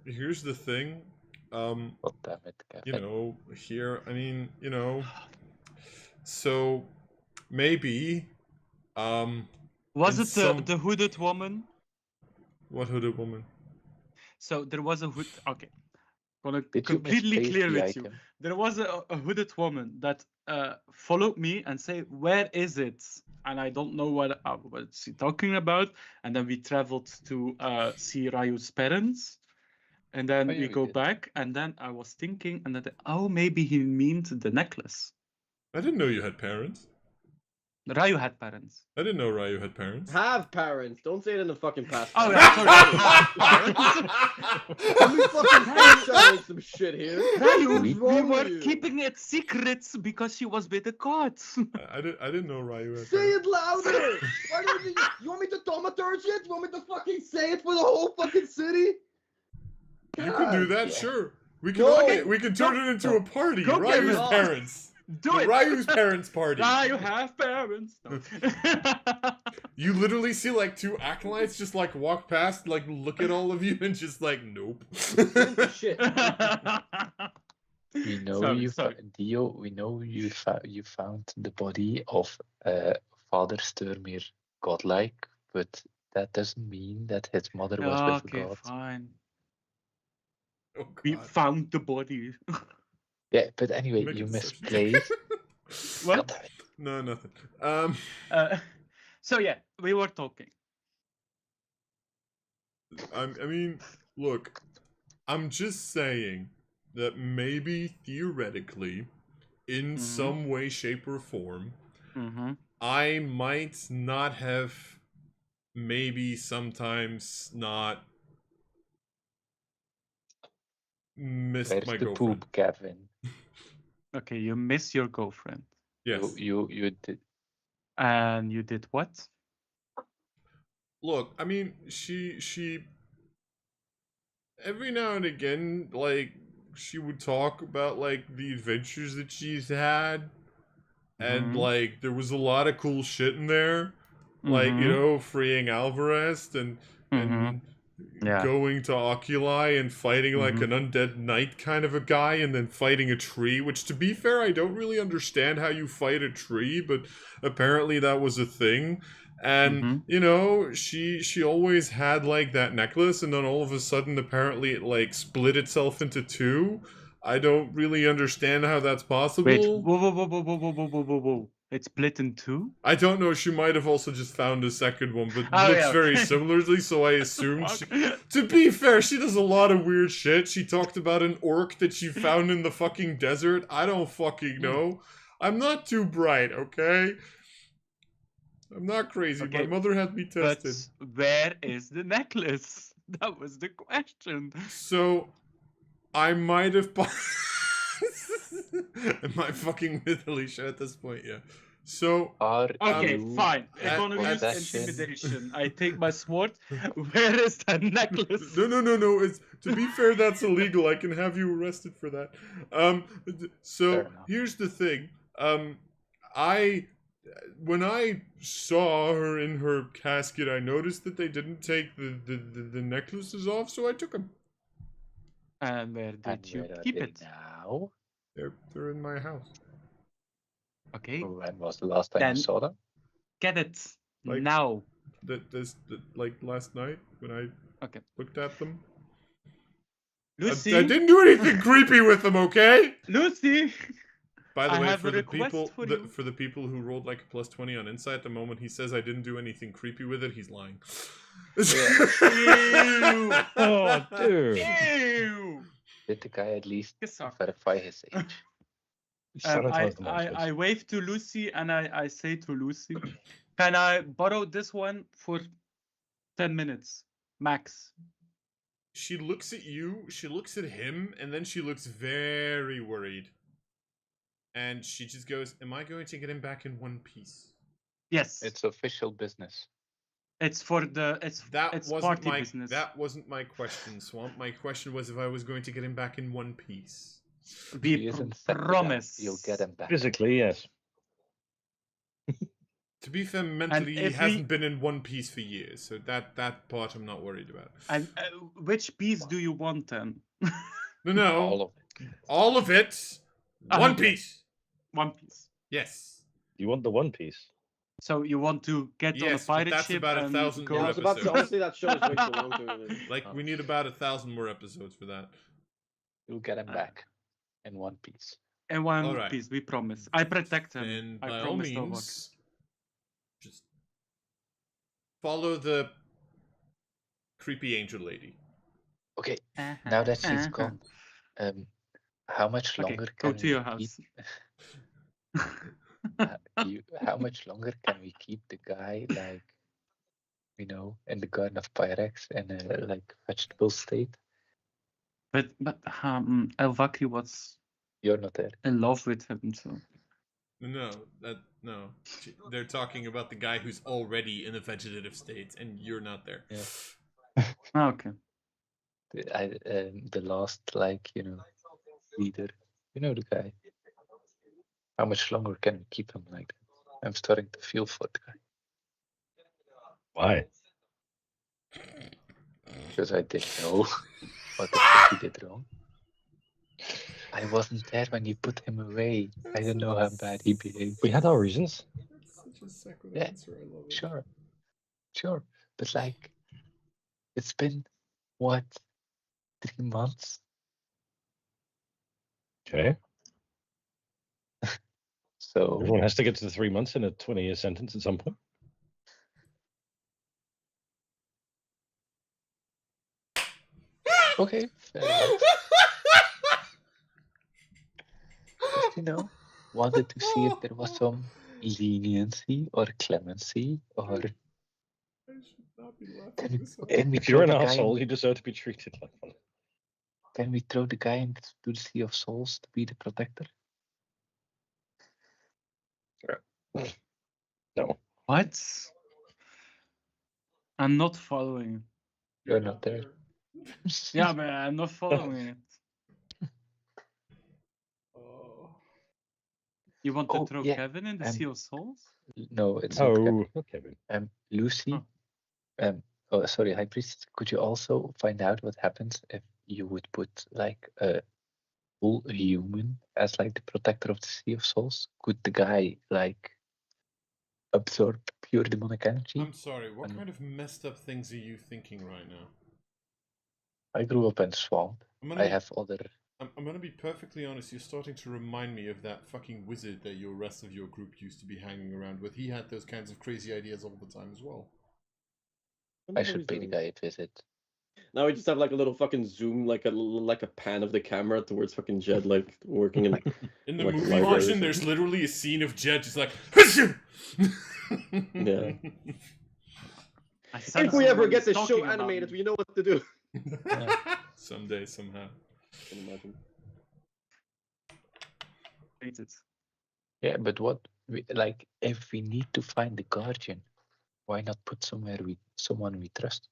here's the thing. God damn it, Kevin. You know, here, I mean, you know, so maybe, Was in it some- the hooded woman? What hooded woman? So there was a hood. Okay, gonna Did you completely misplace clear the with you. item? There was a hooded woman that followed me and say, "Where is it?" And I don't know what she talking about. And then we traveled to see Ryu's parents. And then Oh, yeah, we we go did. back, and then I was thinking, and then maybe he meant the necklace. I didn't know you had parents. Ryu had parents. I didn't know Ryu had parents. Have parents. Don't say it in the fucking past. Oh, tense. yeah, sorry. Had parents. Let me fucking foreshadowing some shit here. Ryu, What's we wrong were with you? keeping it secrets because she was with the gods. I didn't know Ryu had Say parents. it louder! Why don't you want me to thaumaturge it? You want me to fucking say it for the whole fucking city? You can do God. that, yeah. sure. We can No. we can turn it into a party. Go, Ryu's Kevin. parents. Do The it. Ryu's parents party. Ryu have parents. No. You literally see like two acolytes just like walk past, like look at all of you and just like nope. Shit. We know Sorry, sorry. Dio. We know you found the body of Father Sturmir godlike, but that doesn't mean that his mother was with Okay, God. fine. Oh, We God. found the body. Yeah, but anyway, Make you it such- misplayed. What? God damn it. No, nothing. So yeah, we were talking. I mean, look, I'm just saying that maybe theoretically, in Mhm. some way, shape, or form, Mm-hmm. I might not have maybe sometimes not missed Where's my the girlfriend. poop, Kevin? Okay, you miss your girlfriend. Yes. You did. And you did what? Look, I mean, she every now and again, like, she would talk about like the adventures that she's had, and Mhm. like there was a lot of cool shit in there, like you know, freeing Alvarez and Yeah. going to Oculi and fighting like an undead knight kind of a guy, and then fighting a tree. Which, to be fair, I don't really understand how you fight a tree, but apparently that was a thing. And you know, she always had like that necklace, and then all of a sudden, apparently, it like split itself into two. I don't really understand how that's possible. Wait, whoa. It's split in two? I don't know. She might have also just found a second one, but Oh, looks yeah, very okay. similarly. So I assumed. Fuck. To be fair, she does a lot of weird shit. She talked about an orc that she found in the fucking desert. I don't fucking know. I'm not too bright, okay? I'm not crazy. My Okay, mother had me But tested. where is the necklace? That was the question. So I might have. Am I fucking with Alicia at this point? Yeah. So Are Okay, you fine. at- Economy at- intimidation. I take my sword. Where is the necklace? No. It's, to be fair, that's illegal. I can have you arrested for that. So Fair enough. here's the thing. When I saw her in her casket, I noticed that they didn't take the necklaces off, so I took them. And where and did you where are keep they it? now? They're in my house. Okay, When was the last time Then- you saw them? get it Like- now. Like last night when I Okay. looked at them. Lucy, I didn't do anything creepy with them, okay? Lucy. By the I way, have for a the request people for you. for the people who rolled like a +20 on insight, the moment he says I didn't do anything creepy with it, he's lying. Ew. Oh, dude. Ew. Did the guy at least You suck. verify his age? Sanitize the monsters. I wave to Lucy and I say to Lucy, can I borrow this one for 10 minutes max? She looks at you, she looks at him, and then she looks very worried. And she just goes, "Am I going to get him back in one piece?" Yes, It's official business. it's for the it's Wasn't party my business. that wasn't my question, Swamp. My question was if I was going to get him back in one piece. We He is infected and promise. You'll get him back. Physically, yes. To be fair, mentally he if we- hasn't been in one piece for years, so that part I'm not worried about. And which piece do you want then? No, All of it. all of it, Ah, one okay. piece. One piece. Yes. You want the One Piece? So you want to get on a Yes, but pirate that's ship about and 1,000 go? more I was about to episodes. honestly that show is way too long to Like we need about 1,000 more episodes for that. You'll get him Ah. back in one piece. And one Alright. piece, we promise. I protect him. And I by all promise no work. means, just follow the creepy angel lady. Okay, now that she's gone, how much Okay, longer go can to your we house. keep how much longer can we keep the guy like, you know, in the Garden of Pyrex in a like vegetable state? But Elvaki was You're not there. in love with him, so No, no. They're talking about the guy who's already in a vegetative state, and you're not there. Yeah. okay. The last like, you know, leader. You know the guy. How much longer can we keep him like that? I'm starting to feel for the guy. Why? Because I didn't know what the fuck he did wrong. I wasn't there when you put him away. I don't know how bad he behaved. We had our reasons. That's such a sacred Yeah, answer. I love it. Sure. But like, it's been, what, 3 months? Okay. So, Everyone has to get to the 3 months in a 20-year sentence at some point. okay, fair enough. Just, you know, wanted to see if there was some leniency or clemency or I should not be laughing can this hard. we If you're throw an the guy asshole, you deserve to be treated like one. can we throw the guy into the Sea of Souls to be the protector? No. What? I'm not following. You're not there. Yeah, but I'm not following it. Oh. You want to throw yeah, Kevin in the Sea of Souls? No, it's not Kevin. Oh, Kevin. Lucy. Sorry, High Priest. Could you also find out what happens if you would put like a full human as like the protector of the Sea of Souls? Could the guy like absorb pure demonic energy? I'm sorry, what kind of messed up things are you thinking right now? I grew up in swamp. I have other. I'm gonna be perfectly honest, you're starting to remind me of that fucking wizard that your rest of your group used to be hanging around with. He had those kinds of crazy ideas all the time as well. I should pay the guy a visit. Now we just have like a little fucking zoom, like a pan of the camera towards fucking Jed, like working in. In the like, movie library or version, there's something. literally a scene of Jed just like. Yeah. I sense If we ever someone get is this talking show about animated, me. we know what to do. Someday, somehow. I can imagine. Hate it. Yeah, but what like if we need to find the guardian, why not put someone we trust?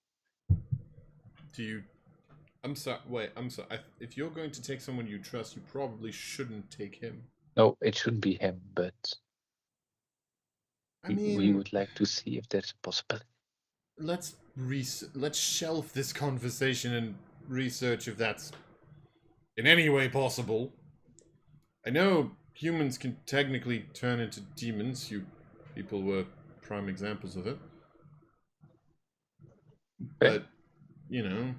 Do you? I'm sorry. Wait, I'm sorry. If you're going to take someone you trust, you probably shouldn't take him. No, it shouldn't be him, but I mean, we would like to see if there's a possibility. Let's shelve this conversation and research if that's in any way possible. I know humans can technically turn into demons. You people were prime examples of it. But, you know,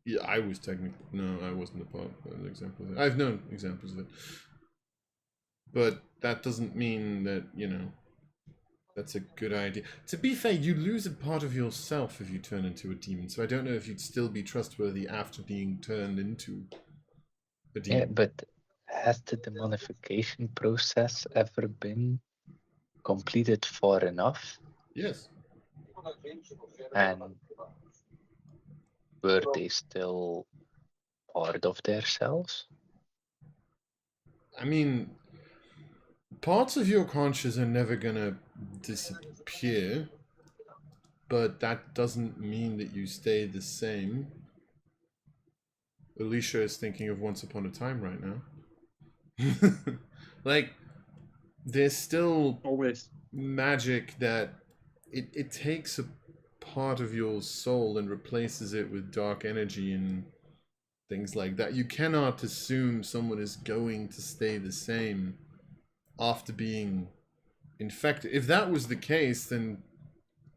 yeah, I was technically... No, I wasn't an example of it. I've known examples of it. But that doesn't mean that, you know, that's a good idea. To be fair, you lose a part of yourself if you turn into a demon, so I don't know if you'd still be trustworthy after being turned into a demon. Yeah, but has the demonification process ever been completed far enough? Yes. And were they still part of themselves? I mean, parts of your conscious are never gonna disappear, but that doesn't mean that you stay the same. Alicia is thinking of Once Upon a Time right now. Like, there's still Always. magic that it takes a part of your soul and replaces it with dark energy and things like that. You cannot assume someone is going to stay the same after being infected. If that was the case, then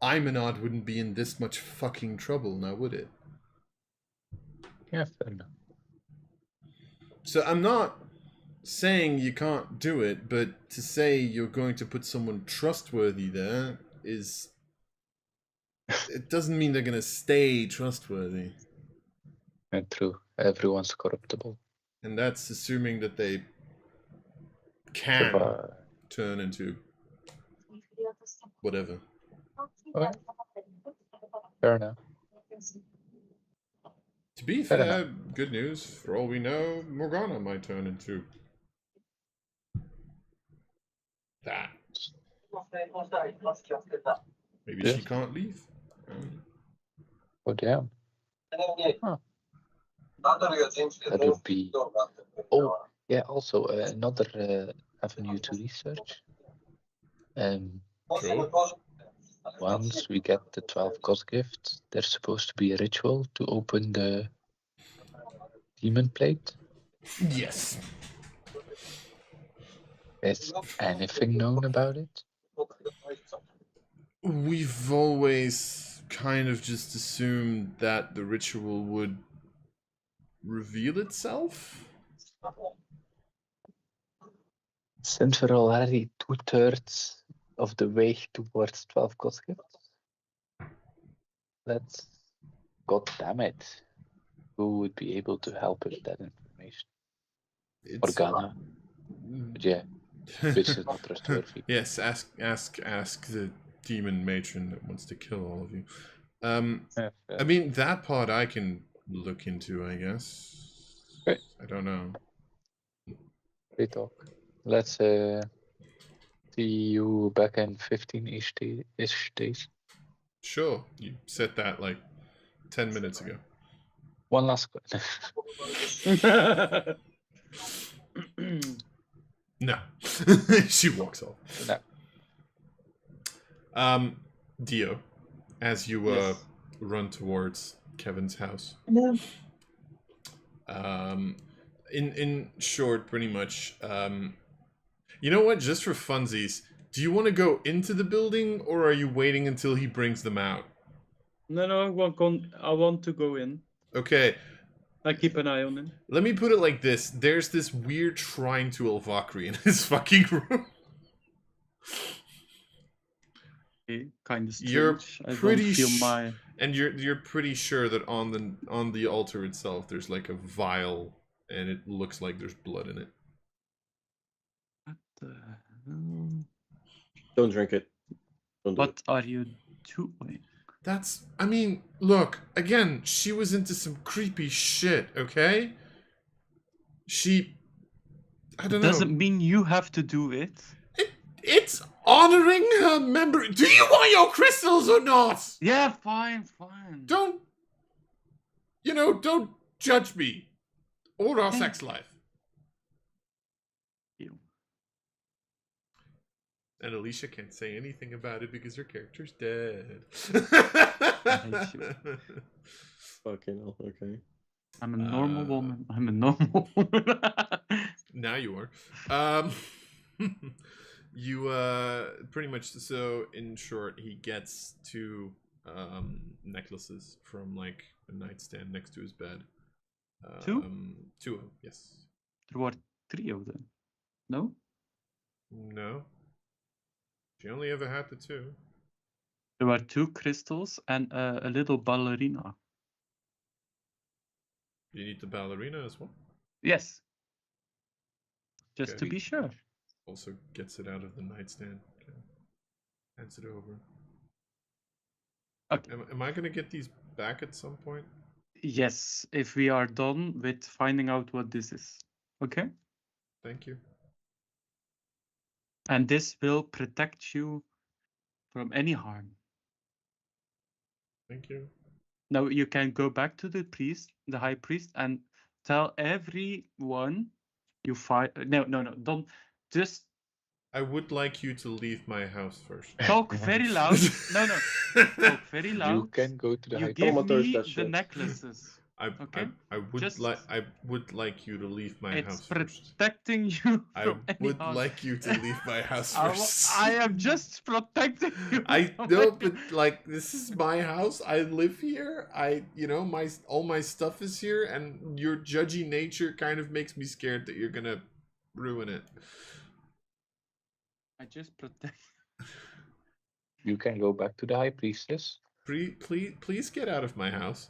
Aeminad wouldn't be in this much fucking trouble now, would it? Yeah, fair enough. So I'm not saying you can't do it, but to say you're going to put someone trustworthy there is... It doesn't mean they're going to stay trustworthy. And true, everyone's corruptible. And that's assuming that they can Survive. turn into whatever. Okay. Fair enough. To be Fair fair, good news. For all we know, Morgana might turn into that. Maybe she Yes. can't leave. Oh damn. Huh. That would be. Oh yeah. Also another avenue to research. Sure. Once we get the 12 god gifts, there's supposed to be a ritual to open the demon plate. Yes. Is anything known about it? We've always kind of just assumed that the ritual would reveal itself. Since we're already 2/3 of the way towards 12 god gifts, let's. God damn it. Who would be able to help with that information? It's Morgana. But yeah, which is not trustworthy. Yes, ask the demon matron that wants to kill all of you. I mean, that part I can look into, I guess. Okay. I don't know. Great talk. Let's see you back in 15-ish days. Sure, you said that like 10 minutes ago. One last question. No. She walks off. No. Dio, as you Yes. run towards Kevin's house. In short, pretty much, you know what? Just for funsies, do you want to go into the building, or are you waiting until he brings them out? No, I want to go in. Okay, I keep an eye on him. let me put it like this. There's this weird shrine to Elvakri in his fucking room. Okay, kind of strange. You're I pretty don't feel my... And you're pretty sure that on the altar itself there's like a vial, and it looks like there's blood in it. What the hell? Don't drink it. Don't do What are you doing? I mean, look, again, she was into some creepy shit, okay? I don't know. Doesn't mean you have to do it. It's honoring her memory. Do you want your crystals or not? Yeah, fine. Don't judge me or our sex life. You. And Alicia can't say anything about it because her character's dead. hate you. Fucking hell, okay. I'm a normal woman. I'm a normal woman. Now you are. You pretty much, so in short, he gets two necklaces from like a nightstand next to his bed. Two? Two of them, yes. There were 3 of them. No? No. She only ever had the 2. There were 2 crystals and a little ballerina. You need the ballerina as well? Yes. Just Okay. to be sure. Also gets it out of the nightstand. Okay. Hands it over. Okay. Am I gonna get these back at some point? Yes, if we are done with finding out what this is. Okay? Thank you. And this will protect you from any harm. Thank you. Now you can go back to the high priest, and tell everyone you find. No, don't. Just I would like you to leave my house first. talk very loud. No. Talk very loud. You can go to the You high give Comatose me that the shit. necklaces. I Just- would like you to leave my It's house first. protecting you I from any would harm. like you to leave my house I first. am just protecting you. I from know, any- but like this is my house. I live here. All my stuff is here, and your judgy nature kind of makes me scared that you're gonna ruin it. I just protect. You can go back to the high priestess Please get out of my house.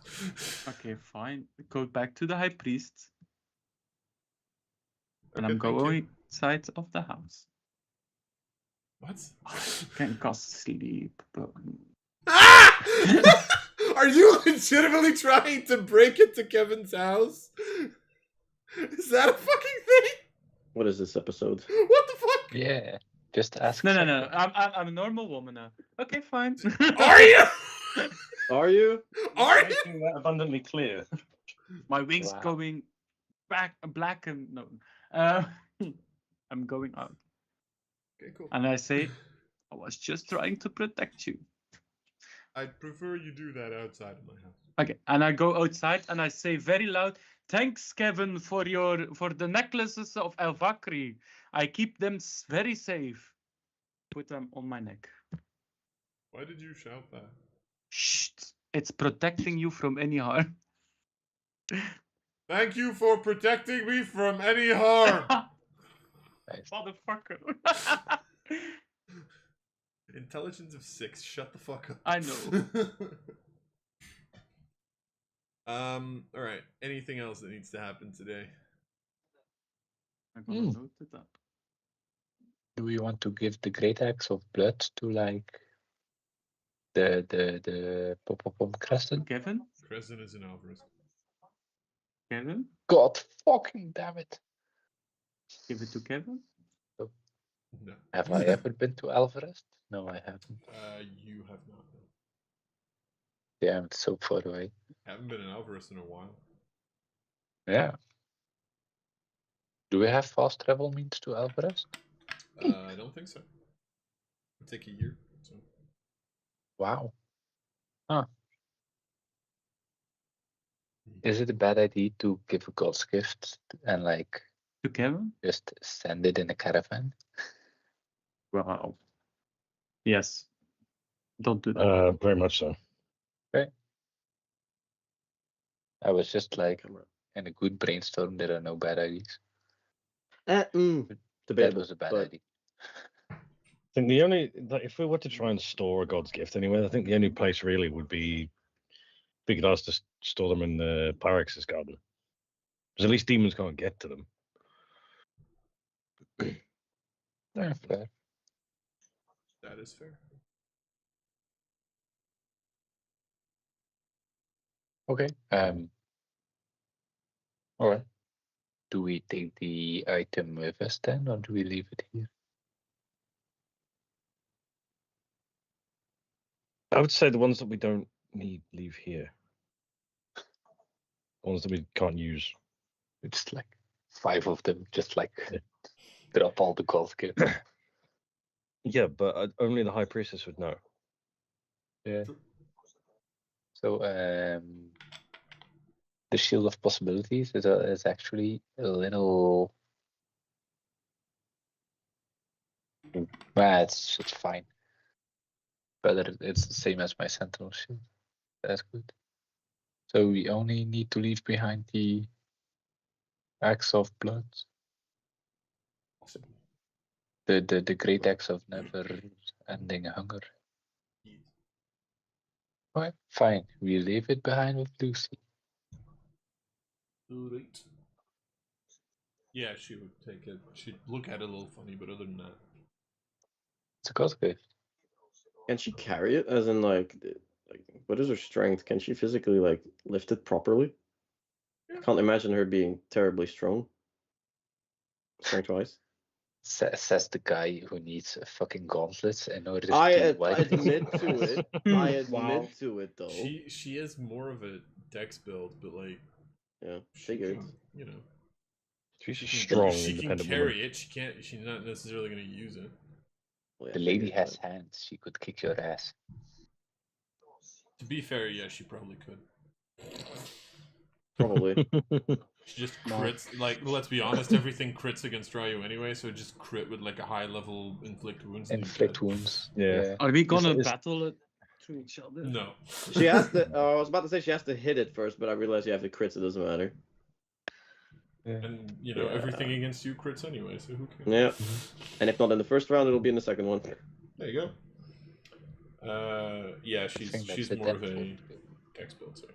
Okay, fine. Go back to the high priest. And Okay, I'm thank you. going outside of the house. What? Can cast sleep, but Ah! Are you legitimately trying to break into Kevin's house? Is that a fucking thing? What is this episode? What the fuck? Yeah, just ask. no. something. I'm a normal woman now. Okay, fine. Are you? Are you? Are you? Making that abundantly clear. My wings Wow. going black and no. I'm going out, Okay, cool. and I say, I was just trying to protect you. I'd prefer you do that outside of my house. Okay, and I go outside and I say very loud, "Thanks, Kevin, for the necklaces of Elvakri. I keep them very safe. Put them on my neck. Why did you shout that? Shh! It's protecting you from any harm." Thank you for protecting me from any harm. Nice. Motherfucker. Intelligence of 6. Shut the fuck up. I know. All right. Anything else that needs to happen today? I'm gonna note it up. Do we want to give the great axe of blood to like the pom crescent? Kevin? Crescent is an Alvarez. Kevin? God fucking damn it! Give it to Kevin? No. Have I ever been to Alvarez? No, I haven't. You have not. No. Damn, it's so far away. Haven't been in Alvarez in a while. Yeah. Do we have fast travel means to Alvarez? I don't think so. It'll take a year. So. Wow. Huh. Is it a bad idea to give a God's gift and like To Kevin? just send it in a caravan? Wow. Yes. Don't do that. Very much so. I was just like in a good brainstorm. There are no bad ideas. That Debatable. was a bad but idea. I think the only if we were to try and store a God's gift anywhere, I think the only place really would be if we could ask to store them in the Pyrex's garden, because at least demons can't get to them. Yeah, fair. That is fair. Okay. All right. Do we take the item with us then, or do we leave it here? I would say the ones that we don't need leave here. The ones that we can't use. It's like 5 of them, just like Yeah. drop all the golf kits. Yeah, but only the High Priestess would know. Yeah. So the Shield of Possibilities is actually a little. It's fine. But it's the same as my Sentinel Shield. That's good. So we only need to leave behind the Axe of Blood. Awesome. The great axe of never ending hunger. Alright, fine. We leave it behind with Lucy. Alright. Yeah, she would take it. She'd look at it a little funny, but other than that. It's a god gift. can she carry it? As in, like, what is her strength? Can she physically like lift it properly? Yeah. I can't imagine her being terribly strong. Strength-wise. Says the guy who needs a fucking gauntlets in order I to wipe admit to it. I admit Wow. to it though. She is more of a dex build, but like Yeah, she figured. can, you know, She's a she can, strong, she can independent carry woman. it. She can't. She's not necessarily going to use it. Well, yeah, The lady figured, has but- hands. She could kick your ass. To be fair, yeah, she probably could. Probably. She just No. crits. Like, let's be honest, everything crits against Ryu anyway, so just crit with like a high level inflict wounds. and you're Inflict dead. wounds. Yeah. Are we gonna Is- battle it to each other? No. She has to. I was about to say she has to hit it first, but I realized you have the crits. It doesn't matter. And you know, Yeah. everything against you crits anyway, so who cares? Yeah. And if not in the first round, it'll be in the second one. There you Yeah, think that's she's it more then of a for- dex build. So.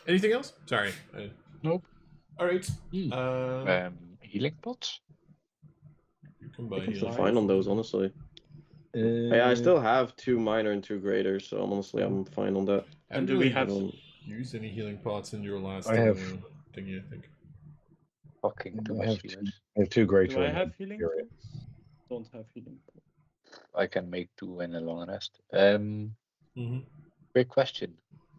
Anything else? Sorry. Nope. All right. Healing pots? You can I buy think I'm still healing fine on potions. those, honestly. Yeah, I still have 2 minor and 2 greater, so honestly, I'm fine on that. I haven't do we really have- used any healing pots in your last I have- thingy, I think. Fucking too I much have healers. I have 2 greater. Do I and have healing Fury. pots? Don't have healing pots. I can make 2 in a long rest. Mm-hmm. Quick question.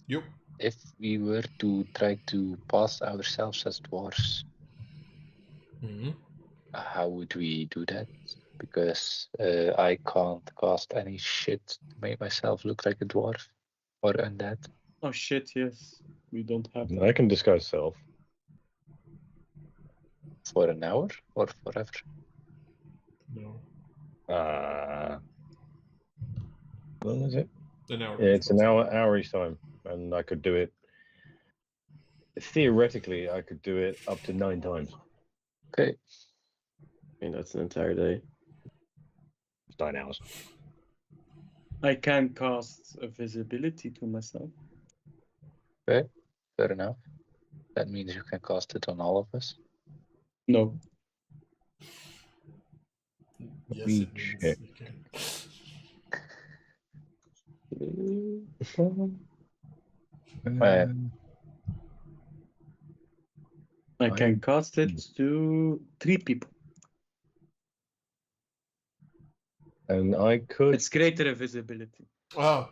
Yep. If we were to try to pass ourselves as dwarves, Mm-hmm. how would we do that? Because I can't cast any shit to make myself look like a dwarf or undead. Oh shit, yes. We don't have And that. I can disguise self. For an hour or forever? No. How long is it? An hour. Yeah, it's an response. hour each time, and I could do it. Theoretically, I could do it up to 9 times. Okay. I mean, that's an entire day. It's 9 hours. I can cast a visibility to myself. Fair enough. That means you can cast it on all of us. No. Yes, me it means check. you can. I can cast it to 3 people. And I could. It's greater invisibility. Oh,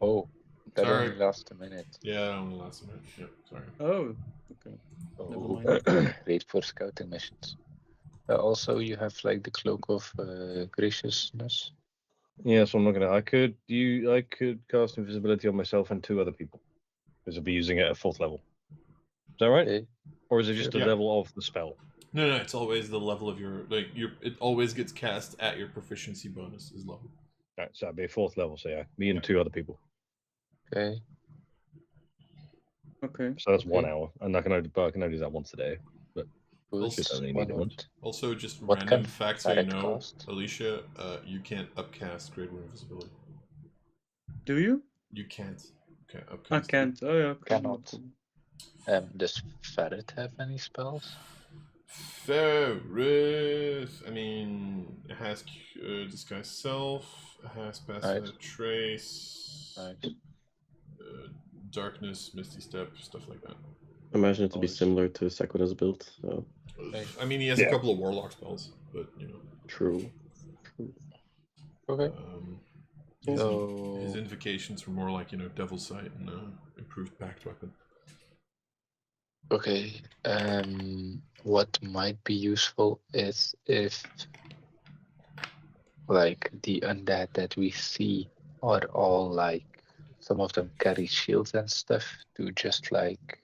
Oh, that Sorry. only lasts a minute. yeah, that only lasts a minute. Yep, sorry. Oh, okay. Oh, mind. great for scouting missions. Also, you have like the cloak of graciousness. Yeah, so I'm not gonna. I could cast invisibility on myself and 2 other people, because I'll be using it at 4th level. Is that right? Okay. Or is it just Sure. the Yeah. level of the spell? No, it's always the level of your It always gets cast at your proficiency bonus is level. Right, so that'd be a 4th level. So yeah, me and 2 other people. Okay. Okay. So that's 1 Okay. hour, and I can only do that once a day. Good. Just only Why need it once. not? Also, just What random can fact so you Barret know, cast? Alicia, you can't upcast Great War Invisibility. Do you? You can't. Okay, upcast. I can't. Oh, yeah. Okay, no Cannot. problem. Does Ferret have any spells? Ferret. I mean, it has disguise self. It has pass Right. trace. Right. Darkness, misty step, stuff like that. Imagine it to be Nice. similar to Sequina's build. So Right. I mean, he has a couple of warlock spells, but you know. true. Okay. His, So- his invocations were more like, you know, Devil's Sight and improved pact weapon. Okay. What might be useful is if, like, the undead that we see are all like, some of them carry shields and stuff, to just like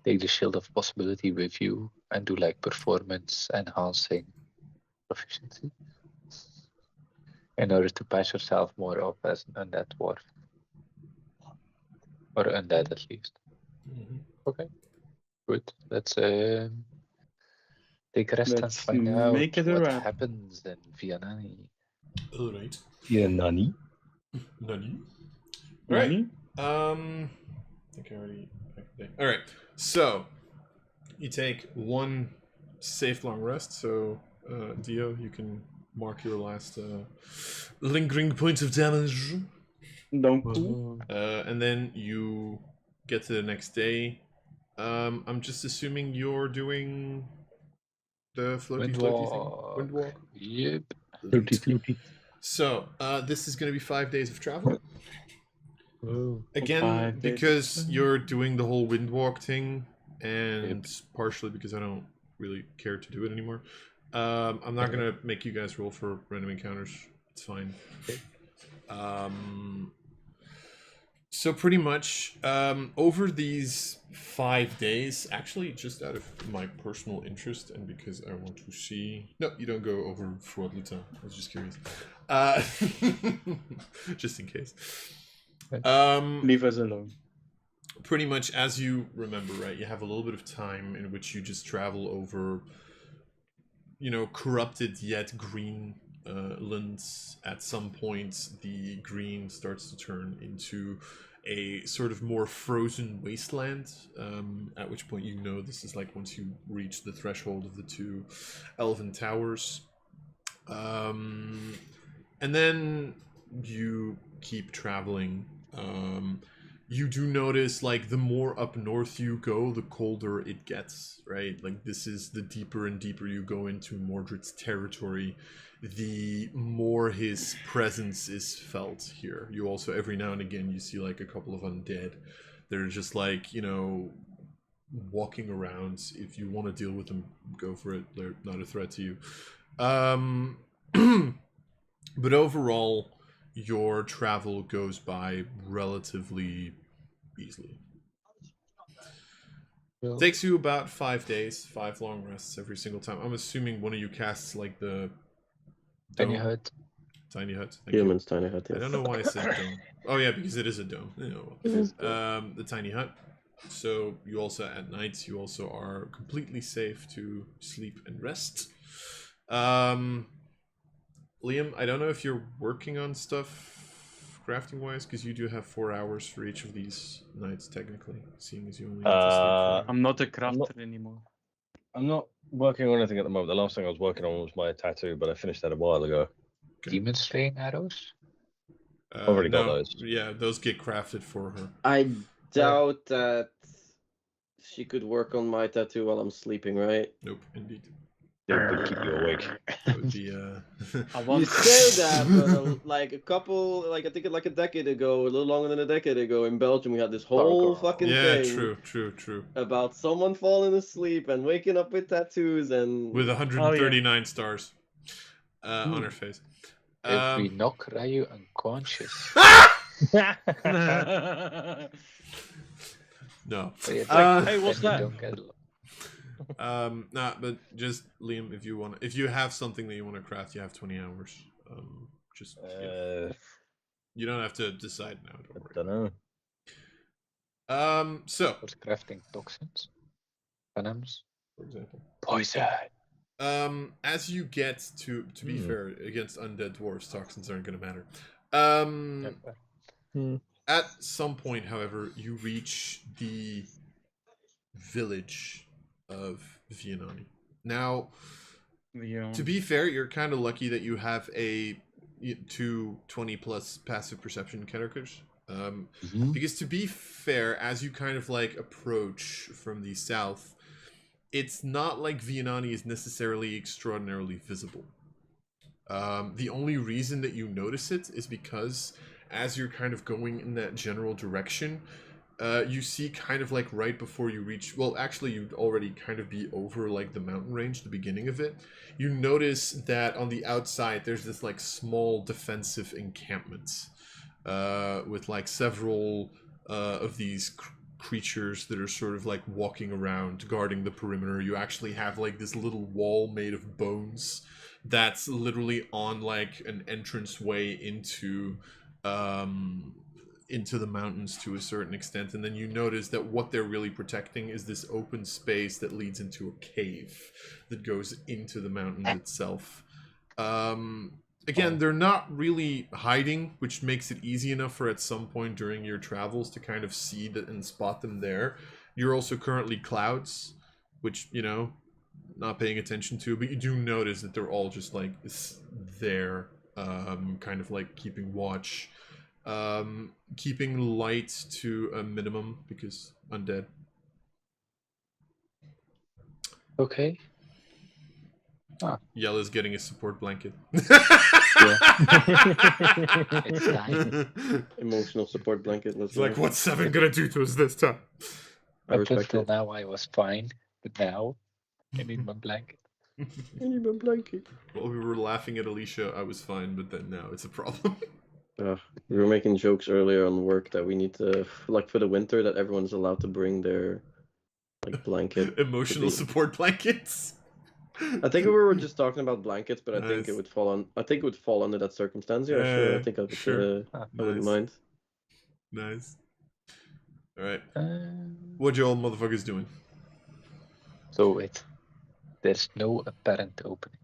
take the shield of possibility with you and do like performance enhancing proficiency in order to patch yourself more off as an undead dwarf. Or undead at least. Mm-hmm. Okay. Good. Let's take a rest and Let's find out make it a what wrap. happens in Viannani. Alright. Yeah, Nani. Nani? Alright. Nani? I think I already. Alright. So, you take 1 safe long rest. So, Dio, you can mark your last lingering points of damage. Don't. And then you get to the next day. I'm just assuming you're doing the floaty thing. Windwalk. Yep. Right. So this is going to be 5 days of travel. Again, 5 days. because you're doing the whole windwalk thing, and partially because I don't really care to do it anymore. I'm not going to make you guys roll for random encounters. It's fine. So pretty much over these 5 days, actually just out of my personal interest and because I want to see... No, you don't go over Froid Lutin. I was just curious. Just in case. Leave us alone. Pretty much as you remember, right, you have a little bit of time in which you just travel over, you know, corrupted yet green lands. At some point, the green starts to turn into a sort of more frozen wasteland, at which point you know this is like once you reach the threshold of the 2 elven towers. And then you keep traveling. You do notice, like, the more up north you go, the colder it gets, right? Like, this is the deeper and deeper you go into Mordred's territory, the more his presence is felt here. You also, every now and again, you see, like, a couple of undead. They're just, like, you know, walking around. If you want to deal with them, go for it. They're not a threat to you. But overall, your travel goes by relatively easily. Well, Takes you about 5 days, 5 long rests every single time. I'm assuming one of you casts like the Tiny dome. hut. Tiny hut. Thank you. Humans tiny hut. I don't know why I said dome. Oh yeah, because it is a dome. You know, It is. the tiny hut. So you also at nights you also are completely safe to sleep and rest. Liam, I don't know if you're working on stuff crafting wise, because you do have 4 hours for each of these nights technically, seeing as you only get to sleep 4. I'm not a crafter anymore. I'm not working on anything at the moment. The last thing I was working on was my tattoo, but I finished that a while ago. Okay. Demon slaying arrows? Already got no, those. Yeah, those get crafted for her. I doubt that she could work on my tattoo while I'm sleeping, right? Nope, indeed. It would keep you awake. That would be I You want say that, but like a couple, like I think like a decade ago, a little longer than a decade ago, in Belgium, we had this whole fucking yeah, thing true. about someone falling asleep and waking up with tattoos and With 139 stars on her face. If we knock Ryu unconscious. No. Hey, what's then you that? don't get along. Nah, but just Liam, if you have something that you want to craft, you have 20 hours. Just you don't have to decide now. I Don't don't worry. know. So For crafting toxins. Venoms. for example, Poison. as you get to be fair, against undead dwarves, toxins aren't going to matter. At some point, however, you reach the village of Vianani. Now, to be fair, you're kind of lucky that you have a 220 plus passive perception characters. Because to be fair, as you kind of like approach from the south, it's not like Vianani is necessarily extraordinarily visible. The only reason that you notice it is because as you're kind of going in that general direction, you see kind of like right before you reach, well, actually you'd already kind of be over like the mountain range, the beginning of it. You notice that on the outside there's this like small defensive encampment with like several of these creatures that are sort of like walking around guarding the perimeter. You actually have like this little wall made of bones that's literally on like an entrance way into the mountains to a certain extent, and then you notice that what they're really protecting is this open space that leads into a cave that goes into the mountains itself. Again, they're not really hiding, which makes it easy enough for at some point during your travels to kind of see that and spot them there. You're also currently clouds, which, you know, not paying attention to, but you do notice that they're all just like there, kind of like keeping watch. Keeping light to a minimum because undead. Okay. Yella's getting a support blanket. It's time. emotional support blanket. It's like, what's Seven gonna do to us this time? I Up respect until it. now I was fine, but now I need my blanket. I need my blanket. While we were laughing at Alicia, I was fine, but then now it's a problem. We were making jokes earlier on work that we need to, like for the winter, that everyone's allowed to bring their like blanket. Emotional support blankets. I think we were just talking about blankets, but I think Nice. it would fall on. I think it would fall under that circumstance. Yeah, sure. I think I would. Sure. I wouldn't mind. Nice. All right. What you all motherfuckers doing? So there's no apparent opening.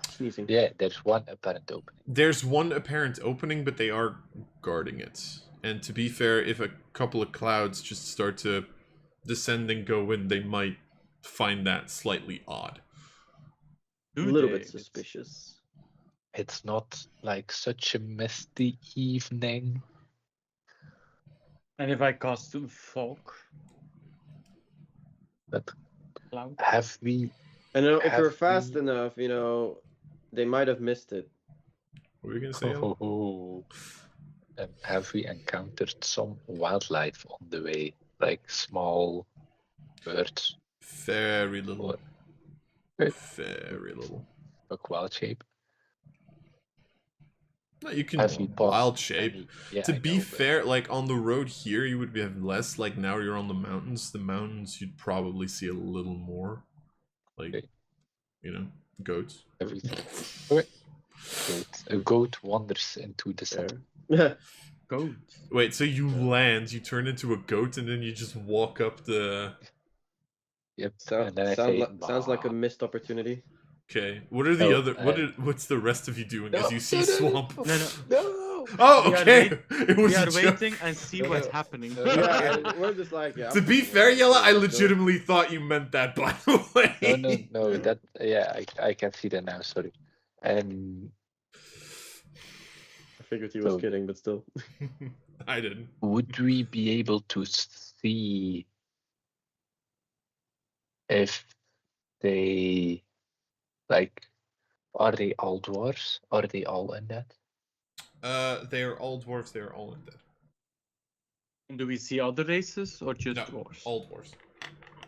Sneezing. Yeah, there's one apparent opening. There's one apparent opening, but they are guarding it. And to be fair, if a couple of clouds just start to descend and go in, they might find that slightly odd. A little bit suspicious. It's not like such a misty evening. And if I cast fog? But Cloud? have we? And if Have we're fast we- enough, they might have missed it. What were you gonna say? Ellen? Have we encountered some wildlife on the way, like small birds, Very little. Good. Very little. a wild shape? No, you can Have we passed wild shape. any- Yeah, To I be know, but fair, like on the road here, you would have less. Like now, you're on the mountains. The mountains, you'd probably see a little more. Like, Okay. Goats. everything. Okay. A goat wanders into the sun. Yeah. Goat. Wait, so you land, you turn into a goat, and then you just walk up the. Yep. Sounds and then I say, sounds like a "Bah." missed opportunity. Okay. What are the Oh, other? What's the rest of you doing as No, you see no, no, swamp? no, No. No. Oh, We are okay. It was We a are joke. waiting and see No, what's no. happening. No, Yeah, and we're just like, yeah. To be fair, Yella, I legitimately thought you meant that. By the way. No. That I can see that now. Sorry. I figured he was So- kidding, but still. I didn't. Would we be able to see if they are they all dwarves? Are they all in that? They are all dwarves. They are all undead. Do we see other races or just No, dwarves? all dwarves.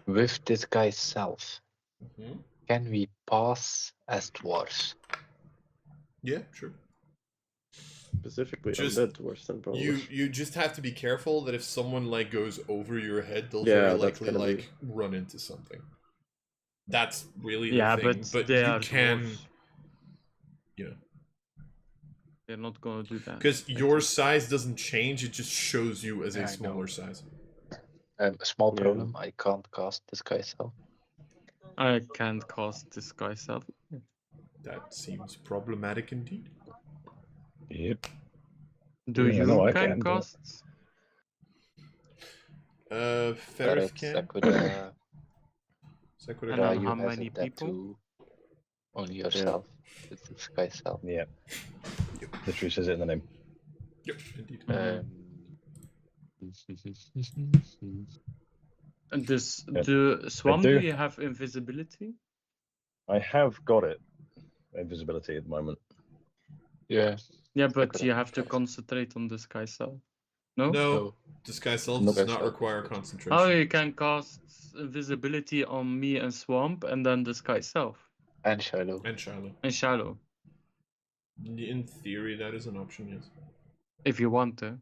With this guy's self, Mm-hmm. can we pass as dwarves? Yeah, sure. Specifically, Just- undead dwarfs, then probably. You just have to be careful that if someone goes over your head, they'll Yeah, very that's likely gonna be- run into something. That's really Yeah, the thing. but they you are can, dwarves. They're not gonna do that. because I your think. size doesn't change. It just shows you as Yeah, a I know. smaller size. A small Yeah. problem. I can't cast this guy's self. I can't cast disguise self. That seems problematic indeed. Yep. Do Yeah, you no, I can can, but- cast? Ferrith can. Sakura, Sakura And Ra, then can. you how have many it that people? too. Only yourself. It's this guy's self. Yeah. Literally says it in the name. Yep, indeed. Mhm. And this Yeah. the swamp. Do do. you have invisibility? I have got it. Invisibility at the moment. Yeah. Yeah, but Sakura. you have to concentrate on disguise self. No. No, No. disguise self Nope. does not Disguise self. require concentration. Oh, you can cast invisibility on me and swamp, and then disguise self And Shiloh. And Shiloh. and shallow In theory, that is an option, yes. if you want to.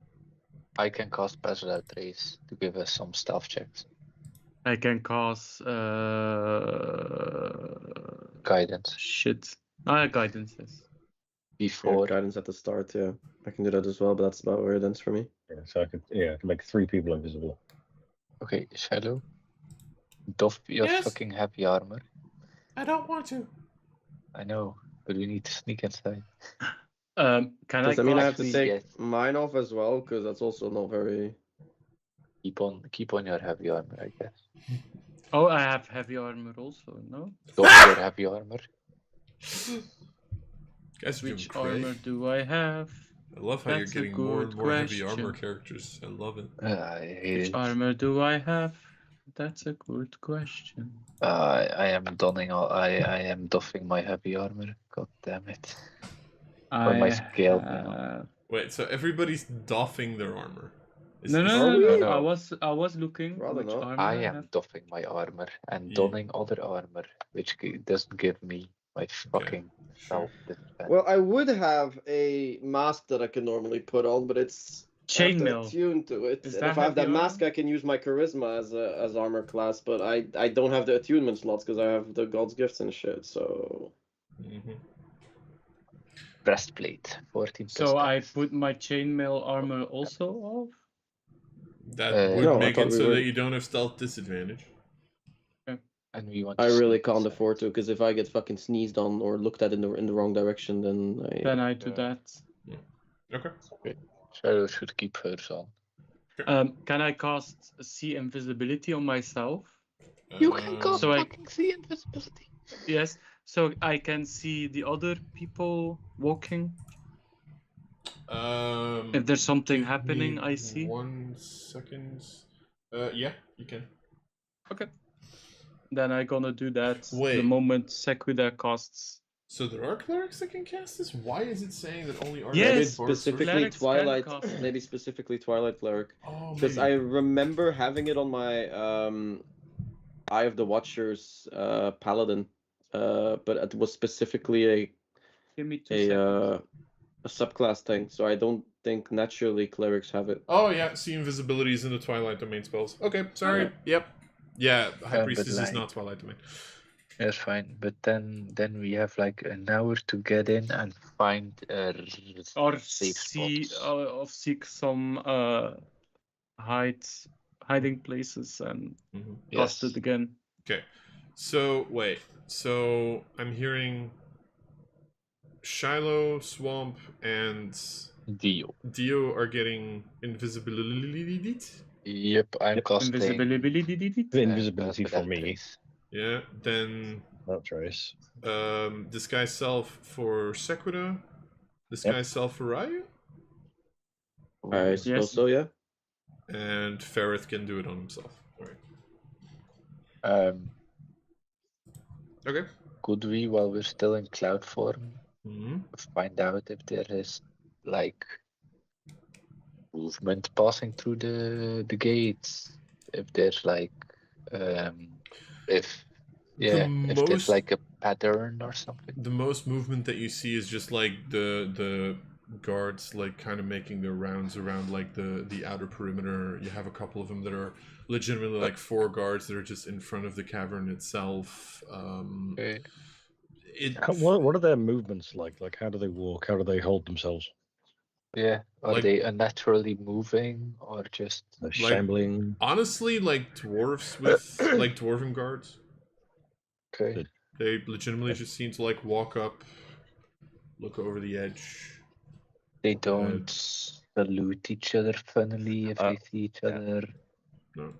I can cast Bezel Trace to give us some stealth checks. I can cast Guidance. shit. Guidance, yes. Yeah, Before. guidance at the start, yeah. I can do that as well, but that's about where it ends for me. Yeah, so I can make 3 people invisible. Okay, Shiloh. Doff your Yes? fucking heavy armor. I don't want to. I know, but we need to sneak inside. Can I Does that mean I have cast? to actually, take yes. mine off as well? Because that's also not very. Keep on your heavy armor, I guess. Oh, I have heavy armor also. No. Doff your heavy armor. Guys are doing Which great. armor do I have? I love how That's a you're getting more and good more heavy armor question. characters. I love it. I hate Which it. armor do I have? That's a good question. I am donning all. I am doffing my heavy armor. God damn it. For my scale now. Wait, so everybody's doffing their armor? No, no, Are no, we? no, No. I was looking Rather which not. armor I I am have. doffing my armor and Yeah. donning other armor, which doesn't give me my fucking Sure. self-defense. Well, I would have a mask that I can normally put on, but it's I have to Chainmail. attune to it. Is And that if I have that heavy mask, armor? I can use my charisma as armor class, but I don't have the attunement slots because I have the god's gifts and shit. So Mhm. Breastplate, 14%. So I put my chainmail armor also off. That Uh, would No, I make thought it we so were- that you don't have stealth disadvantage. And we want. I to really sneak can't inside. afford to, because if I get fucking sneezed on or looked at in the wrong direction, then I do Yeah. that. Okay. Shadow should keep hers on. Can I cast see invisibility on myself? You can cast So I- fucking see invisibility. Yes, so I can see the other people walking. If there's something give happening, me I see. 1 second. Yeah, you can. Okay. Then I'm gonna do that the Wait. moment Sequida casts. So there are clerics that can cast this? Why is it saying that only Yes, maybe archers, it's bards, specifically clerics can Twilight. cast it. Maybe specifically Twilight Cleric. Oh, Because maybe. I remember having it on my Eye of the Watchers Paladin, but it was specifically Give me 2 seconds. a subclass thing, so I don't think naturally clerics have it. Oh yeah, see invisibilities in the Twilight Domain spells. Okay, sorry. Okay. Yep. Yeah, High but Priestess is like- not Twilight Domain. That's fine, but then we have like an hour to get in and find Or safe see spots. or seek some hiding places and Mhm. cast Yes. it again. Okay. So wait. So I'm hearing Shiloh, Swamp, and Dio. Dio are getting invisibility. Yep, I'm Yep. casting Invisibility. Invisibility pass for without me. trace. Yeah. Then Not trace. disguise self for Sequida. Disguise self for Ryu. I suppose so, yeah. And Ferrith can do it on himself. Alright. Okay. Could we, while we're still in cloud form, Mm-hmm. find out if there is like movement passing through the gates? If there's like if there's most- like a pattern or something. The most movement that you see is just like the guards like kind of making their rounds around like the outer perimeter. You have a couple of them that are legitimately like 4 guards that are just in front of the cavern itself. Okay. What are their movements like? Like, how do they walk? How do they hold themselves? Yeah. Are Like- they unnaturally moving or just They're Like- shambling. Honestly, like dwarves with like dwarven guards, okay? they legitimately just seem to like walk up, look over the edge. They don't salute each other funnily if they see each yeah. other. No.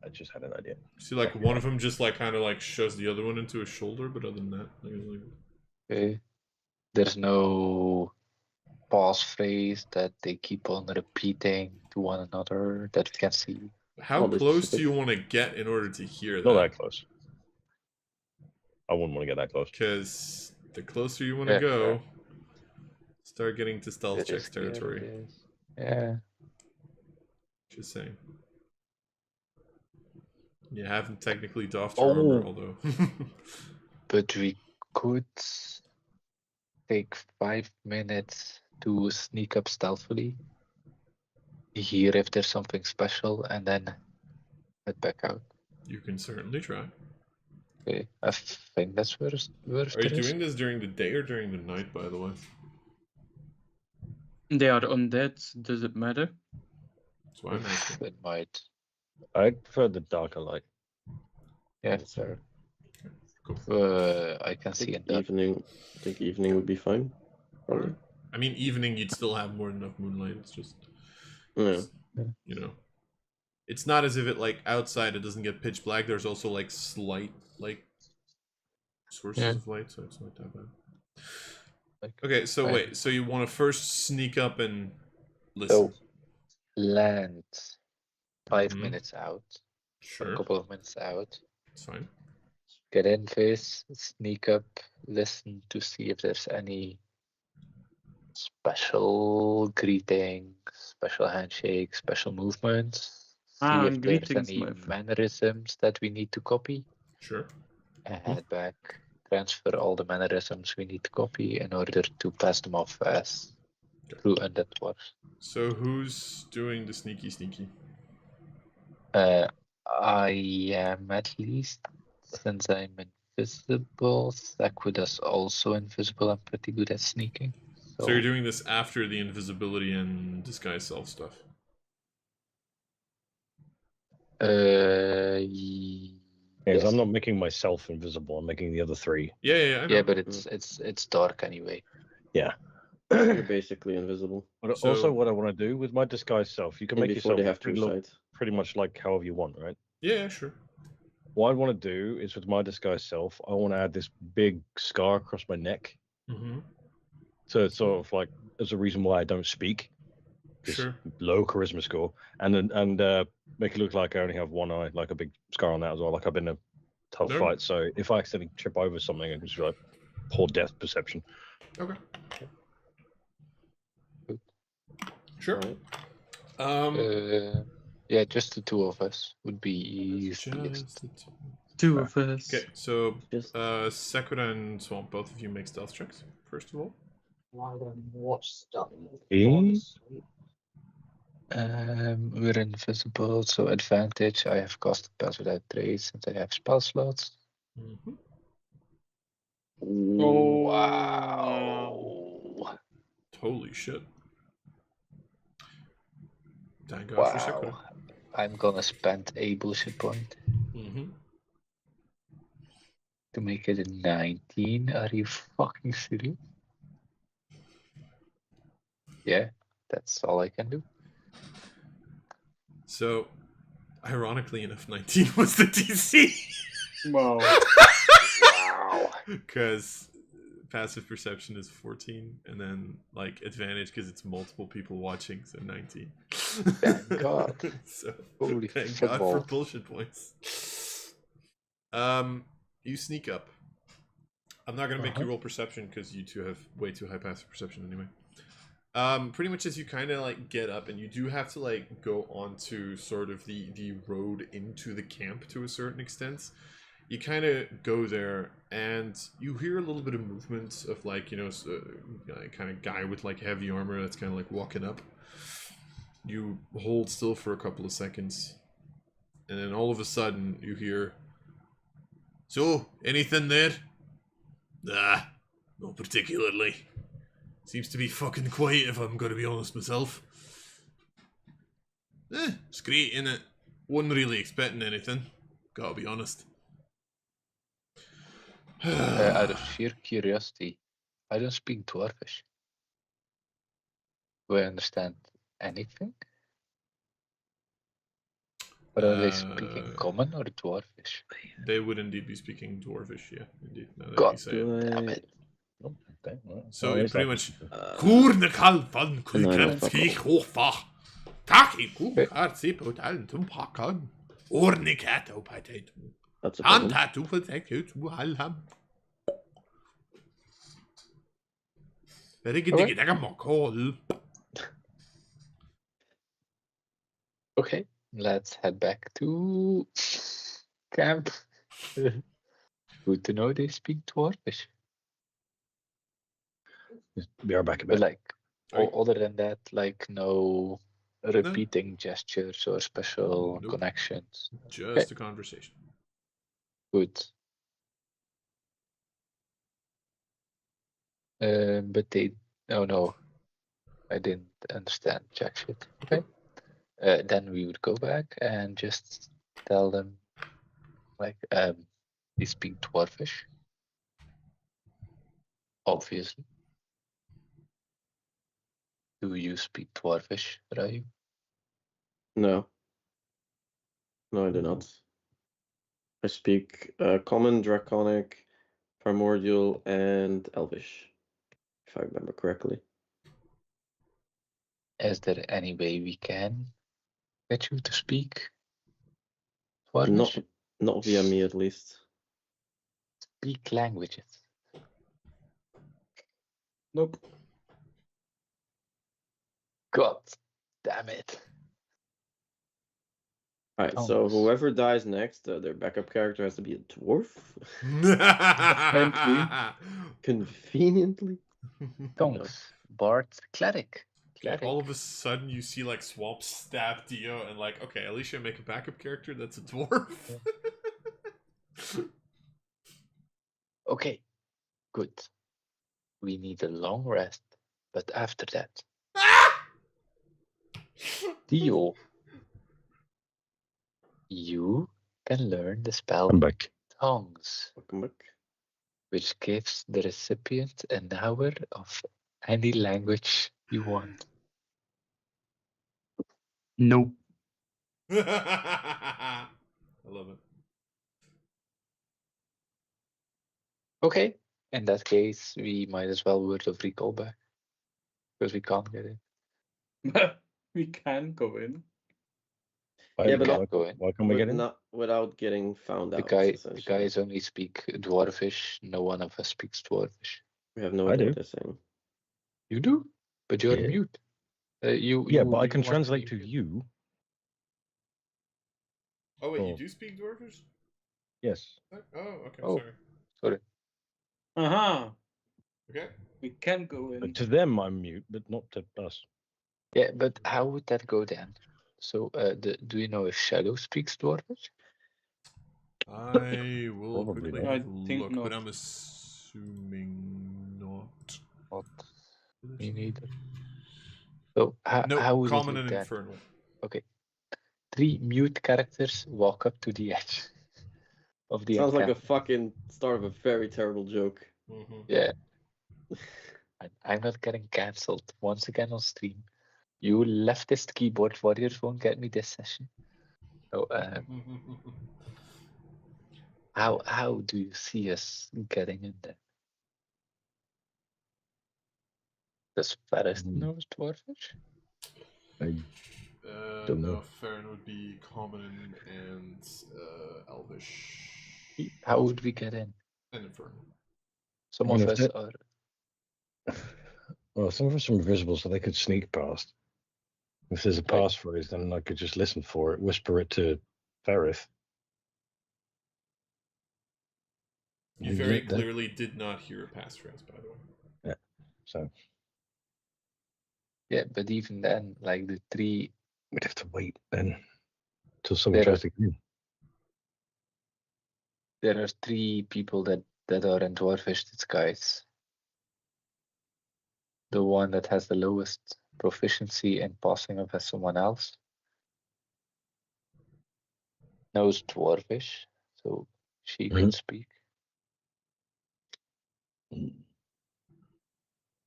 I just had an idea. See, like one of them just like kind of like shoves the other one into his shoulder, but other than that, like, it's like Okay. There's no passphrase that they keep on repeating to one another that we can see. how Oh, this close is do you want to get in order to hear Not that? that close. I wouldn't want to get that close. Because the closer you want to Yeah, go, start getting to stealth It checks is clear, territory. it is. Yeah. Just saying. You haven't technically doffed your armor, Oh. although. But we could take 5 minutes to sneak up stealthily, hear if there's something special, and then head back out. You can certainly try. Okay, I think that's where Are you there is. doing this during the day or during the night, by the way? They are undead. Does it matter? That's why I'm asking. It might. I prefer the darker light. Yeah, sir. Cool. I can I see think in that. evening would be fine. Probably. I mean, evening, you'd still have more than enough moonlight. It's just, Yeah. you know. It's not as if it, like, outside it doesn't get pitch black. There's also, like, slight, like, sources Yeah. of light, so it's not that bad. Like, Okay, so I- wait. So you want to first sneak up and listen? So, land 5 Mhm. minutes out, or Sure. a couple of minutes out. It's fine. Get in face, sneak up, listen to see if there's any special greetings, special handshakes, special movements. See if there's Greetings, any my friend. mannerisms that we need to copy. Sure. And head back, transfer all the mannerisms we need to copy in order to pass them off as true undead dwarves. So who's doing the sneaky? I am at least, since I'm invisible. Sequida's also invisible. I'm pretty good at sneaking. So you're doing this after the invisibility and disguise self stuff. Because Yes. I'm not making myself invisible. I'm making the other three. Yeah, I know. Yeah, but it's dark anyway. You're basically invisible. But So- also, what I want to do with my disguised self, you can And make before yourself they have true look sight. pretty much like however you want, right? Yeah, sure. What I want to do is with my disguised self, I want to add this big scar across my neck. Mm-hmm. So it's sort of like as a reason why I don't speak. Just Sure. low charisma score, and make it look like I only have one eye, like a big scar on that as well. Like I've been in a tough No. fight, so if I accidentally trip over something, I can just be like poor death perception. Okay. Sure. Alright. Yeah, just the two of us would be easiest. Just the two. Two of us. Okay, so Just Sakura and Swamp, both of you make stealth checks, first of all. Watch stuff. We're invisible, so advantage. I have cast spells without trace since I have spell slots. Mm-hmm. Wow. Holy shit. Thank God for Sakura. Wow. I'm gonna spend a bullshit point Mm-hmm. to make it a 19. Are you fucking serious? Yeah, that's all I can do. So, ironically enough, 19 was the DC. Wow. Wow. Because passive perception is 14, and then like advantage because it's multiple people watching, so 19. Thank God. So Holy thank God for football. bullshit points. You sneak up. I'm not gonna make you roll perception because you two have way too high passive perception anyway. Pretty much as you kind of like get up, and you do have to like go onto sort of the road into the camp to a certain extent. You kind of go there, and you hear a little bit of movement of like, you know, kind of guy with like heavy armor that's kind of like walking up. You hold still for a couple of seconds, and then all of a sudden you hear, "So, anything there?" "Nah, not particularly. Seems to be fucking quiet if I'm gonna be honest myself." It's great, innit? Wasn't really expecting anything. Gotta be honest. Out of sheer curiosity, I don't speak Dwarvish. Do I understand anything? But are they speaking Common or Dwarvish? They would indeed be speaking Dwarvish, yeah, indeed. Now that you God say it. damn it. Oh, okay, well, So well, it it's pretty not- much. Uh, Koornikal van Nein, Kulkremski fuck hochfach. Taki kukartsi talen tum pakan. Ornikato potato. that's a problem. Anta tu protect tu halham. Very good to get a call. Okay, let's head back to camp. Good to know they speak Dwarvish. Be right back a But bit. like, Right. other than that, like no repeating gestures or special Nope. connections. Just a conversation. Good. But they, oh no, I didn't understand jack shit. Okay. Then we would go back and just tell them, like, they speak Dwarvish. Obviously. Do you speak Dwarvish, Ryu? No. No, I do not. I speak Common, Draconic, Primordial, and Elvish, if I remember correctly. Is there any way we can get you to speak Dwarvish? Not via me, at least. Speak languages. Nope. God damn it. Alright, so Thomas. whoever dies next, their backup character has to be a dwarf. Conveniently. Tonks. Bard. Cleric. Okay, all of a sudden you see like Swamp stab Dio and like, okay, Alicia, make a backup character that's a dwarf. Okay. Good. We need a long rest. But after that, Dio, you can learn the spell I'm back. Tongues, Welcome back. which gives the recipient an hour of any language you want. Nope. I love it. Okay, in that case, we might as well word of recall back because we can't get it. We can go in. Yeah, but Can't not- go in. Why can't we But get in? not without getting found The out. the essentially. guys only speak Dwarvish. No one of us speaks Dwarvish. We have no I idea do. what they're saying. You do, but you're Yeah. mute. You Yeah, you- but I you can must translate be to mute. you. Oh wait, you Oh. do speak Dwarvish? Yes. Oh, okay. Oh. Sorry. Sorry. Aha. Okay. We can go in. But to them, I'm mute, but not to us. Yeah, but how would that go then? So, do you know if Shadow speaks Dwarvish? I will Probably quickly not. have a I think look, not. but I'm assuming not. Not me neither. So, No, how would common it and look then? infernal. Okay. 3 mute characters walk up to the edge of the Sounds like a encampment. fucking start of a very terrible joke. Mm-hmm. Yeah. I'm not getting cancelled once again on stream. You leftist keyboard warriors won't get me this session. So, how do you see us getting in there? Does Ferris know Dwarvish? I Don't know. No, Farron would be common and elvish. How would we get in? And infernal. Some I mean, of if us that- are. Well, some of us are invisible, so they could sneak past. If there's a Right. passphrase, then I could just listen for it, whisper it to Ferrith. You And very get that. clearly did not hear a passphrase, by the way. So Yeah, but even then, like the 3, we'd have to wait then till someone There tries to get in. there are 3 people that are in Dwarvish disguise. The one that has the lowest proficiency in passing off as someone else knows Dwarvish, so she could speak.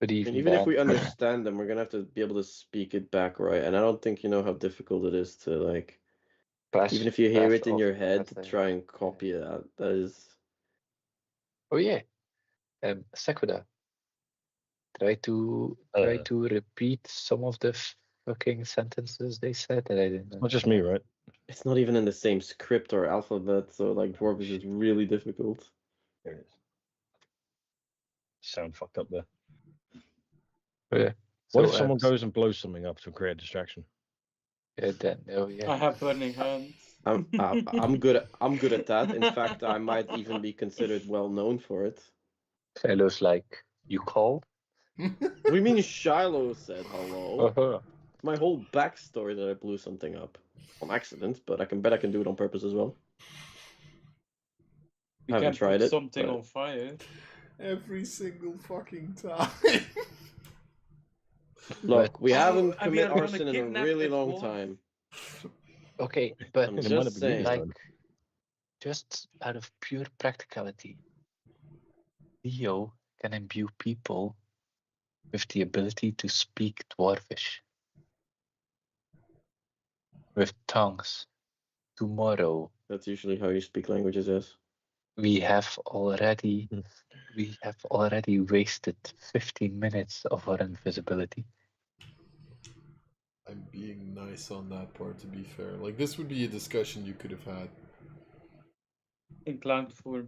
But And even even if then, we understand them, we're gonna have to be able to speak it back right. And I don't think you know how difficult it is to like, flash- even if you hear flash it in off your the head, to message. try and copy it out. That is. Oh yeah, Sequida. Try to repeat some of the fucking sentences they said that I didn't. Not just me, right? It's not even in the same script or alphabet, so like Dwarvish is really difficult. There it is. Sound fucked up there. Oh, yeah. What So, if someone goes and blows something up to create a distraction? Then, oh I yeah. have burning hands. I'm good at that. In fact, I might even be considered well known for it. Fellows like you called. What do you mean Shiloh said hello? Uh-huh. My whole backstory that I blew something up on accident, but I can do it on purpose as well. We Haven't can tried put it, something but- on fire. Every single fucking time. Look, we Oh, haven't and we are committed gonna arson in a kidnap really a long dwarf? time. Okay, but I'm It might just have been saying. this like, time. just out of pure practicality, Leo can imbue people with the ability to speak Dwarvish with tongues. Tomorrow, That's usually how you speak languages, yes. we have already wasted 15 minutes of our invisibility. I'm being nice on that part, to be fair. Like, this would be a discussion you could have had. Inclined for.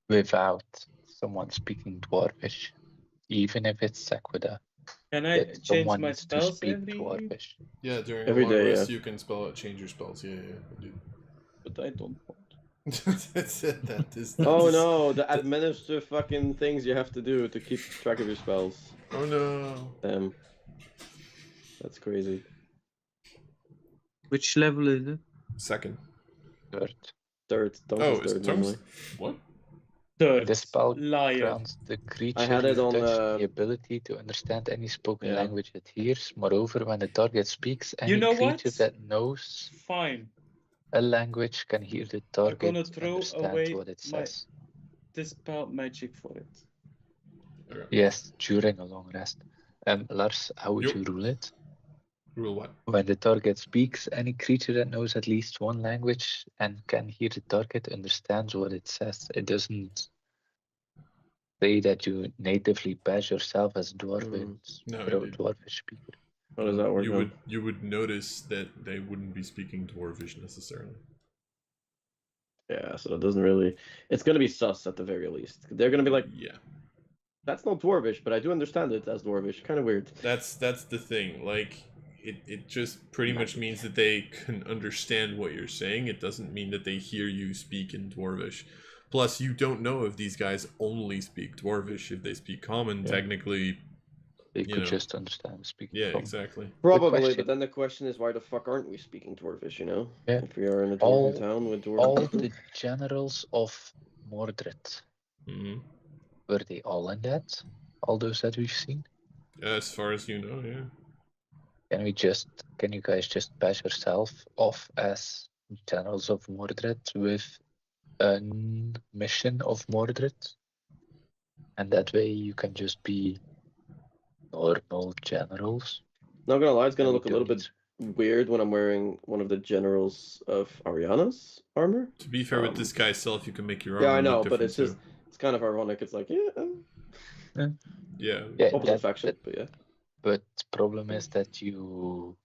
Without someone speaking Dwarvish, even if it's Sequida. Can I That change someone my needs to spells speak every? Dwarvish. Yeah, during Every a long day, rest, yeah. you can change your spells. Yeah, I do. But I don't want. that is. Oh no, the administer fucking things you have to do to keep track of your spells. Oh no. Damn. That's crazy. Which level is it? Second. Third. Third. Oh, Duncan's is third tongues? normally. What? Third. This spell Liar. grants the creature had it you on, touch the ability to understand any spoken Yeah. language it hears. Moreover, when the target speaks, any You know creature what? that knows Fine. a language can hear the I'm target gonna throw understand away what it my says. dispel magic for it. Okay. Yes, during a long rest. Lars, how would Yup. you rule it? Rule what? When the target speaks, any creature that knows at least one language and can hear the target understands what it says. It doesn't say that you natively pass yourself as dwarvish, No, or a indeed. dwarvish speaker. How does that work? You would notice that they wouldn't be speaking Dwarvish necessarily. Yeah, so it doesn't really. It's gonna be sus at the very least. They're gonna be like, Yeah. that's not Dwarvish, but I do understand it as Dwarvish. Kind of weird. That's the thing. Like it just pretty much means that they can understand what you're saying. It doesn't mean that they hear you speak in Dwarvish. Plus, you don't know if these guys only speak Dwarvish. If they speak Common, Yeah. technically, They You could know. just understand speaking. yeah, Common. exactly. Probably, question- but then the question is, why the fuck aren't we speaking Dwarvish? You know, Yeah. if we are in a All- dwarven town with All dwarven people. the generals of Mordred, hmm were they all in that? All those that we've seen? As far as you know, yeah. Can you guys just pass yourself off as generals of Mordred with a mission of Mordred? And that way you can just be normal generals. Not gonna lie, it's gonna And look a don't little bit weird when I'm wearing one of the generals of Ariana's armor. To be fair, with this guy's self, you can make your own. Yeah, I know, look but it's different, just it's kind of ironic. It's like, yeah, too. Yeah. Yeah, opposite faction, but yeah. but problem is that you,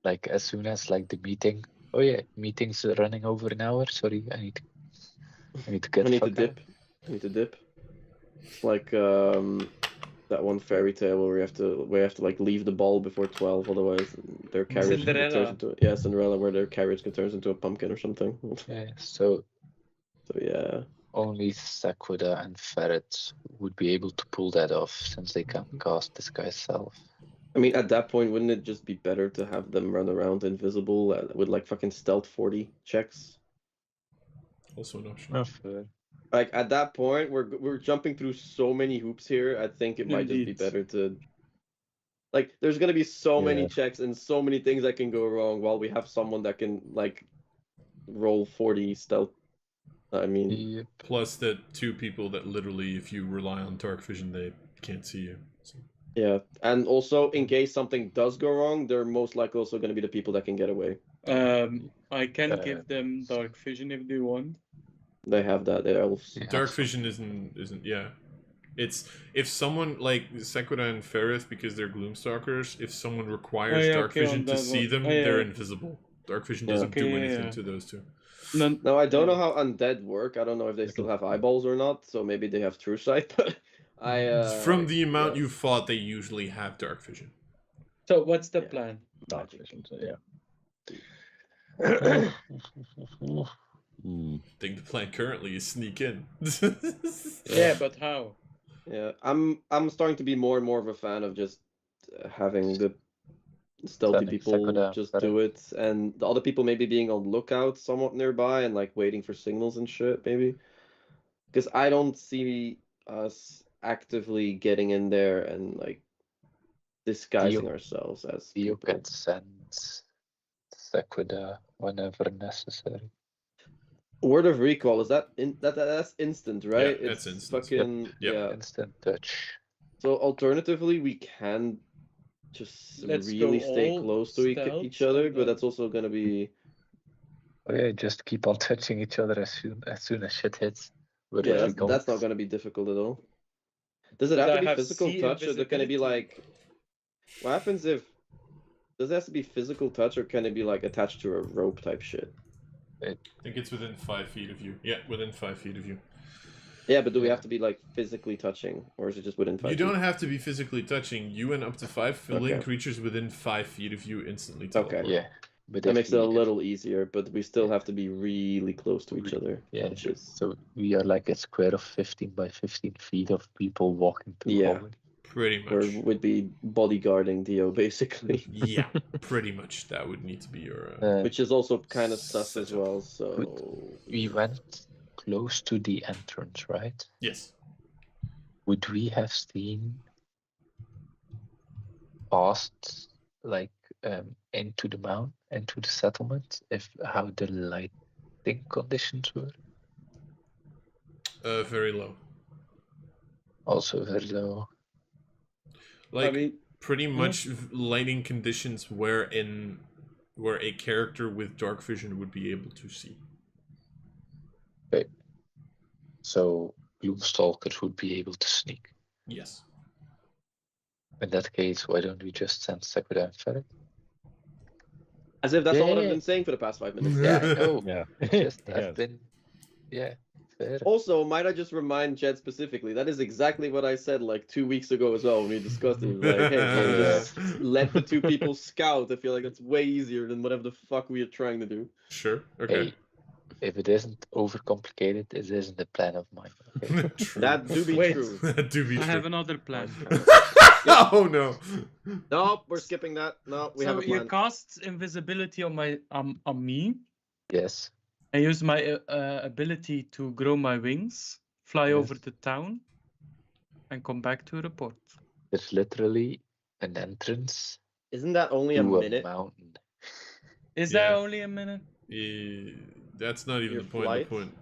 like, as soon as like the meeting, oh yeah, meeting's running over an hour. Sorry, I need to get. I need to fuck out. dip. I need to dip. It's like that one fairy tale where we have to like leave the ball before 12, otherwise their carriage turns Cinderella. into Cinderella, where their carriage turns into a pumpkin or something. Yeah, so So yeah. only Sakuda and Ferret would be able to pull that off since they can cast disguise self. I mean, at that point, wouldn't it just be better to have them run around invisible with like fucking stealth 40 checks? Also an option. Fair. Like at that point, we're jumping through so many hoops here. I think it might just be Indeed. better to. Like, there's gonna be so many Yeah. checks and so many things that can go wrong while we have someone that can like roll 40 stealth. I mean, Yep. Plus the two people that literally, if you rely on dark vision, they can't see you. So. yeah, and also in case something does go wrong, they're most likely also gonna be the people that can get away. I can Uh, give them dark vision if they want. They have that. They're elves. Yeah. Dark vision isn't yeah. It's if someone like Sequida and Ferrith, because they're Gloomstalkers, if someone requires yeah, dark okay, vision on to that see one. them, Oh, yeah, they're yeah. invisible. Dark vision Yeah. doesn't do Okay, yeah, anything yeah. to those two. None, Now I don't yeah. know how undead work. I don't know if they still have eyeballs or not. So maybe they have true sight. But From the amount yeah. you fought, they usually have dark vision. So what's the Yeah. plan? Dark vision, so yeah. I think the plan currently is sneak in. Yeah, but how? Yeah, I'm starting to be more and more of a fan of just having the stealthy Sending people Sakuda just better. do it, and the other people maybe being on lookout somewhat nearby and like waiting for signals and shit, maybe. Because I don't see us actively getting in there and like disguising ourselves as You people. can send Sakuda whenever necessary. Word of recall, is that that's instant, right? Yeah, that's It's instant. fucking Yep. yeah. Instant touch. So alternatively, we can just Let's really go stay all close to stealth each other, and but then- that's also gonna be Oh yeah, just keep on touching each other as soon as shit hits. Wherever yeah. we go. That's not gonna be difficult at all. Does it But have I to be have physical sea touch, or is it gonna be invisibility. like? What happens if? Does it have to be physical touch, or can it be like attached to a rope type shit? I think it's within 5 feet of you. Yeah, within 5 feet of you. Yeah, but do we Yeah. have to be like physically touching, or is it just within 5 You feet? don't have to be physically touching. You and up to 5 filling Okay. creatures within 5 feet of you instantly Okay. teleport. Yeah. But That if makes it a we- little easier, but we still have to be really close to each other. Yeah, which is- so we are like a square of 15 by 15 feet of people walking through Yeah. hallway. Pretty Or much. would be bodyguarding Dio basically, Yeah, pretty much. That would need to be your. Uh, which is also kind of sus as Setup. well. So we went close to the entrance, right? Yes. Would we have seen past, like, into the mountain, into the settlement, if how the lighting conditions were? Very low. Also very low. Like, I mean, pretty much lighting conditions where a character with dark vision would be able to see. Okay. So Gloomstalkers would be able to sneak. Yes. In that case, why don't we just send Sakura and Ferret? As if that's not what I've Yeah. been saying for the past 5 minutes. Yeah, I know. Yeah. Just Yes. I've been, yeah, fair. Also, might I just remind Jed specifically, that is exactly what I said like 2 weeks ago as well when we discussed it. Like, hey, can we just let the two people scout? I feel like that's way easier than whatever the fuck we are trying to do. Sure. Okay. Hey, if it isn't overcomplicated, it isn't a plan of mine. Okay? True. That do be Wait. true. That do be I true. have another plan. Oh no. No, we're skipping that. No, we have a So you plan. cast invisibility on my on me. Yes. I use my ability to grow my wings, fly Yes. over the town, and come back to report. There's literally an entrance Isn't that only a to a minute? mountain. Is Yeah. that only a minute? That's not even Your the point. flight? The point.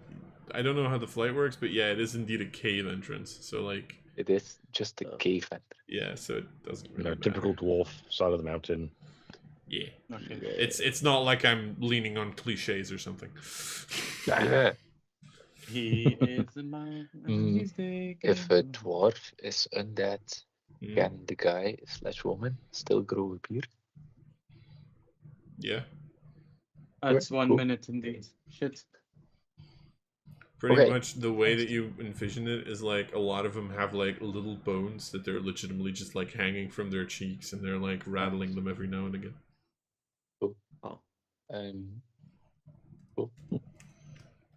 I don't know how the flight works, but yeah, it is indeed a cave entrance. So like, It is just a Oh. cave entrance. yeah. So it doesn't You really know, matter. typical dwarf side of the mountain. Yeah. Okay. It's not like I'm leaning on cliches or something. Yeah. He is the man. Mm, He's the If a dwarf is undead, Mm, can the guy / woman still grow a beard? yeah. That's Okay, 1 cool. minute indeed. Shit. Pretty Okay. much the way that you envision it is like a lot of them have like little bones that they're legitimately just like hanging from their cheeks, and they're like rattling them every now and again. Um,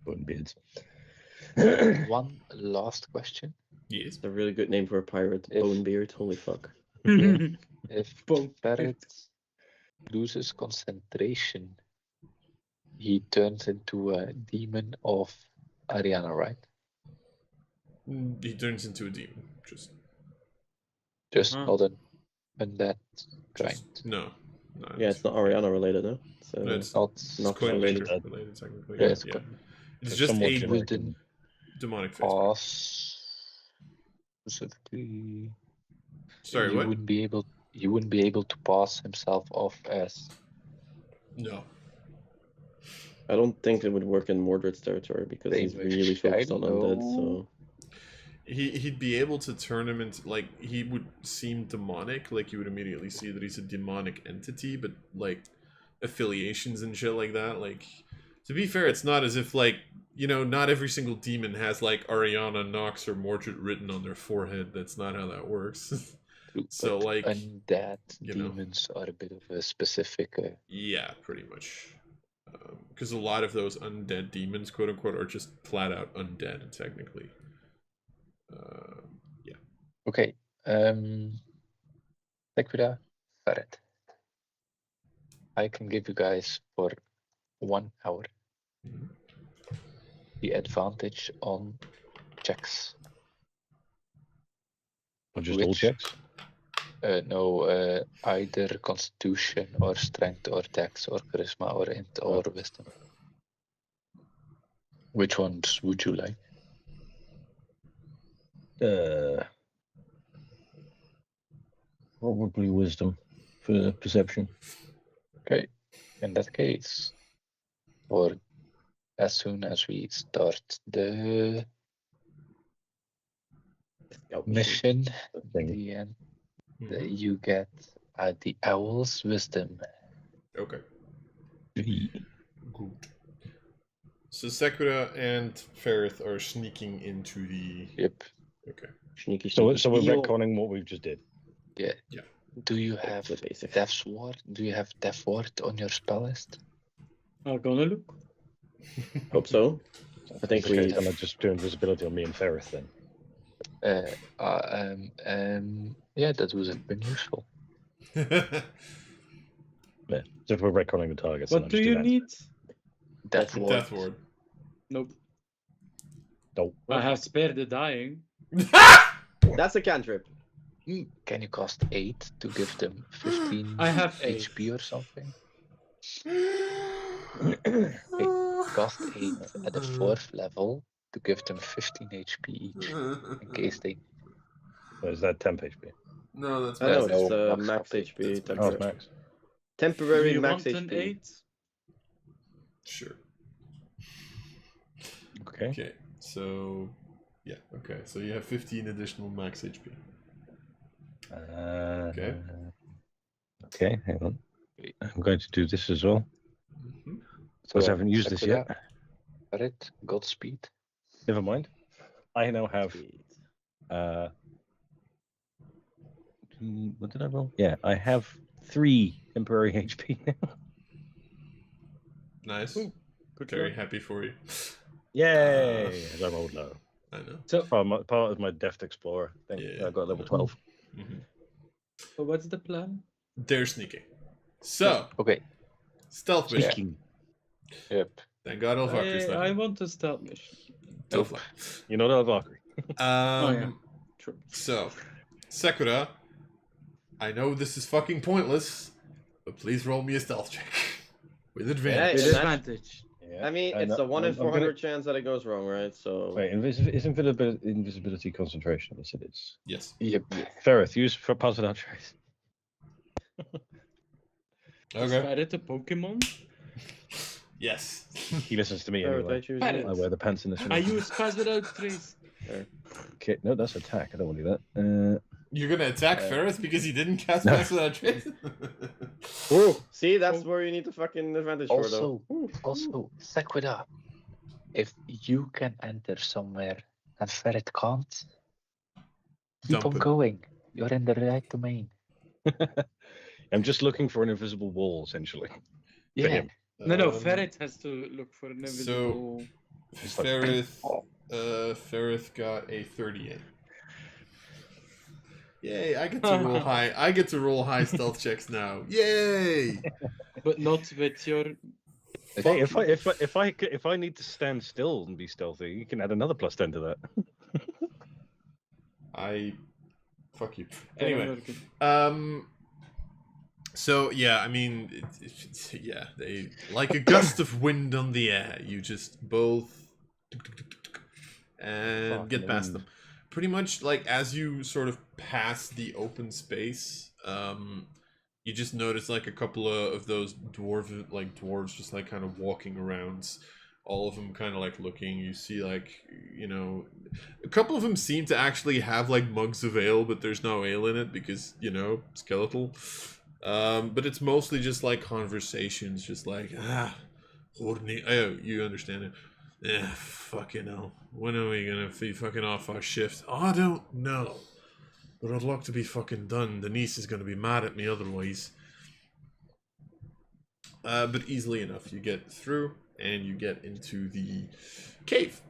Button beards. one last question. Yes. It's a really good name for a pirate. If- Bonebeard. Holy fuck. If Boom. Ferret loses concentration, he turns into a demon of Ariana, right? He turns into a demon. Just Just Huh. not an undead kind. no. Yeah, it's not Ariana related, no? So No, it's Not not quite related. related technically. Yeah, Yeah, it's quite- It's just somewhat a generic wooden and- demonic face. pass. Specifically, Sorry, you what? wouldn't be able to pass himself off as No. I don't think it would work in Mordred's territory because he's Famous really focused on undead, shadow. so He'd be able to turn him into like he would seem demonic, like you would immediately see that he's a demonic entity, but like affiliations and shit like that, like to be fair, it's not as if like, you know, not every single demon has like Ariana, Nox, or Mordred written on their forehead. That's not how that works. So, but like, undead you know. demons are a bit of a specific. Yeah, pretty much. Because a lot of those undead demons, quote unquote, are just flat out undead, technically. Yeah. Okay. Sakura, Ferret. I can give you guys for 1 hour Mhm. the advantage on checks. Or just all Which- checks? No, either Constitution or Strength or Dex or Charisma or Int or Wisdom. Which ones would you like? Probably wisdom for perception. Okay. In that case, or as soon as we start the mission, Thing. the end, Mhm. you get the Owl's Wisdom. Okay. Good. So Sakura and Ferrith are sneaking into the. Yep. Okay. sneaky. So we're Yo. retconning what we've just did. Yeah. Yeah. Do you have the basic. Death's Ward? Do you have Death Ward on your spell list? I'm gonna look. Hope so. I think Okay, we. then I'll just do invisibility on me and Ferrith then. Yeah, that would have been useful. Yeah. So if we're retconning the targets, then What I'll do just you that. need? Death Ward. Death Ward. Nope. Dope. I have spared the dying. That's a cantrip. Can you cost 8 to give them 15 I have 8. HP or something? Cost 8 at the 4th level to give them 15 HP each in case they. Or is that temp HP? No, that's I know max it's HP. max HP. HP. That's Oh, Temporary, it's max. Do temporary you max want an HP. 8? Sure. Okay. Okay, so yeah, okay, so you have 15 additional max HP. Okay. Okay, hang on. I'm going to do this as well. Mhm. Because I haven't used this yet. Alright, Godspeed. Never mind. I now have Sweet. what did I roll? Yeah, I have 3 temporary HP now. Nice. Ooh, good Very job. happy for you. Yay! As I rolled low. I know. So, Part of my Deft Explorer thing. Yeah. I got level 12. Mhm. so what's the plan? They're sneaking. So, Okay. stealth mission. Sneaking. Yep. Thank God Elvakar's not I here. want a stealth mission. Don't fly. You know that Valkyrie. yeah. True. So, Sakura, I know this is fucking pointless, but please roll me a stealth check. With advantage. Yeah, With that's- advantage. Yeah. I mean, And it's a 1 in I'm gonna- 400 chance that it goes wrong, right? So Wait, is invisibility concentration? Yes, it is. Yes. Yep. Ferrith, use for positive trace. Is Okay. Ferret a Pokemon? Yes. He listens to me Ferret, anyway. I choose Ferret. you. I wear the pants in this I one. use Pass Without Trace. Okay, no, that's attack. I don't want to do that. You're gonna attack Ferris because he didn't cast Pass Without Trace? See, that's where you need the fucking advantage for, though. Also, Sequida, if you can enter somewhere and Ferret can't, keep Dump on him. going. You're in the right domain. I'm just looking for an invisible wall, essentially. For Yeah. him. No, Um, Ferret has to look for an invisible. Ferrith got a 38. Yay, I get to roll high. I get to roll high stealth checks now. Yay! But not with your. Hey, if I need to stand still and be stealthy, you can add another +10 to that. Fuck you. Yeah, Anyway, American. so yeah, I mean, yeah, they like a gust of wind on the air. You just both and Fuck, get the past wind. them. Pretty much like as you sort of pass the open space, you just notice like a couple of those dwarves just like kind of walking around. All of them kind of like looking. You see like, you know, a couple of them seem to actually have like mugs of ale, but there's no ale in it because, you know, skeletal. But it's mostly just like conversations, just like, horny. Oh, you understand it. Fucking hell. When are we gonna be fucking off our shift? I don't know. But I'd like to be fucking done. The niece is gonna be mad at me otherwise. But easily enough, you get through and you get into the cave.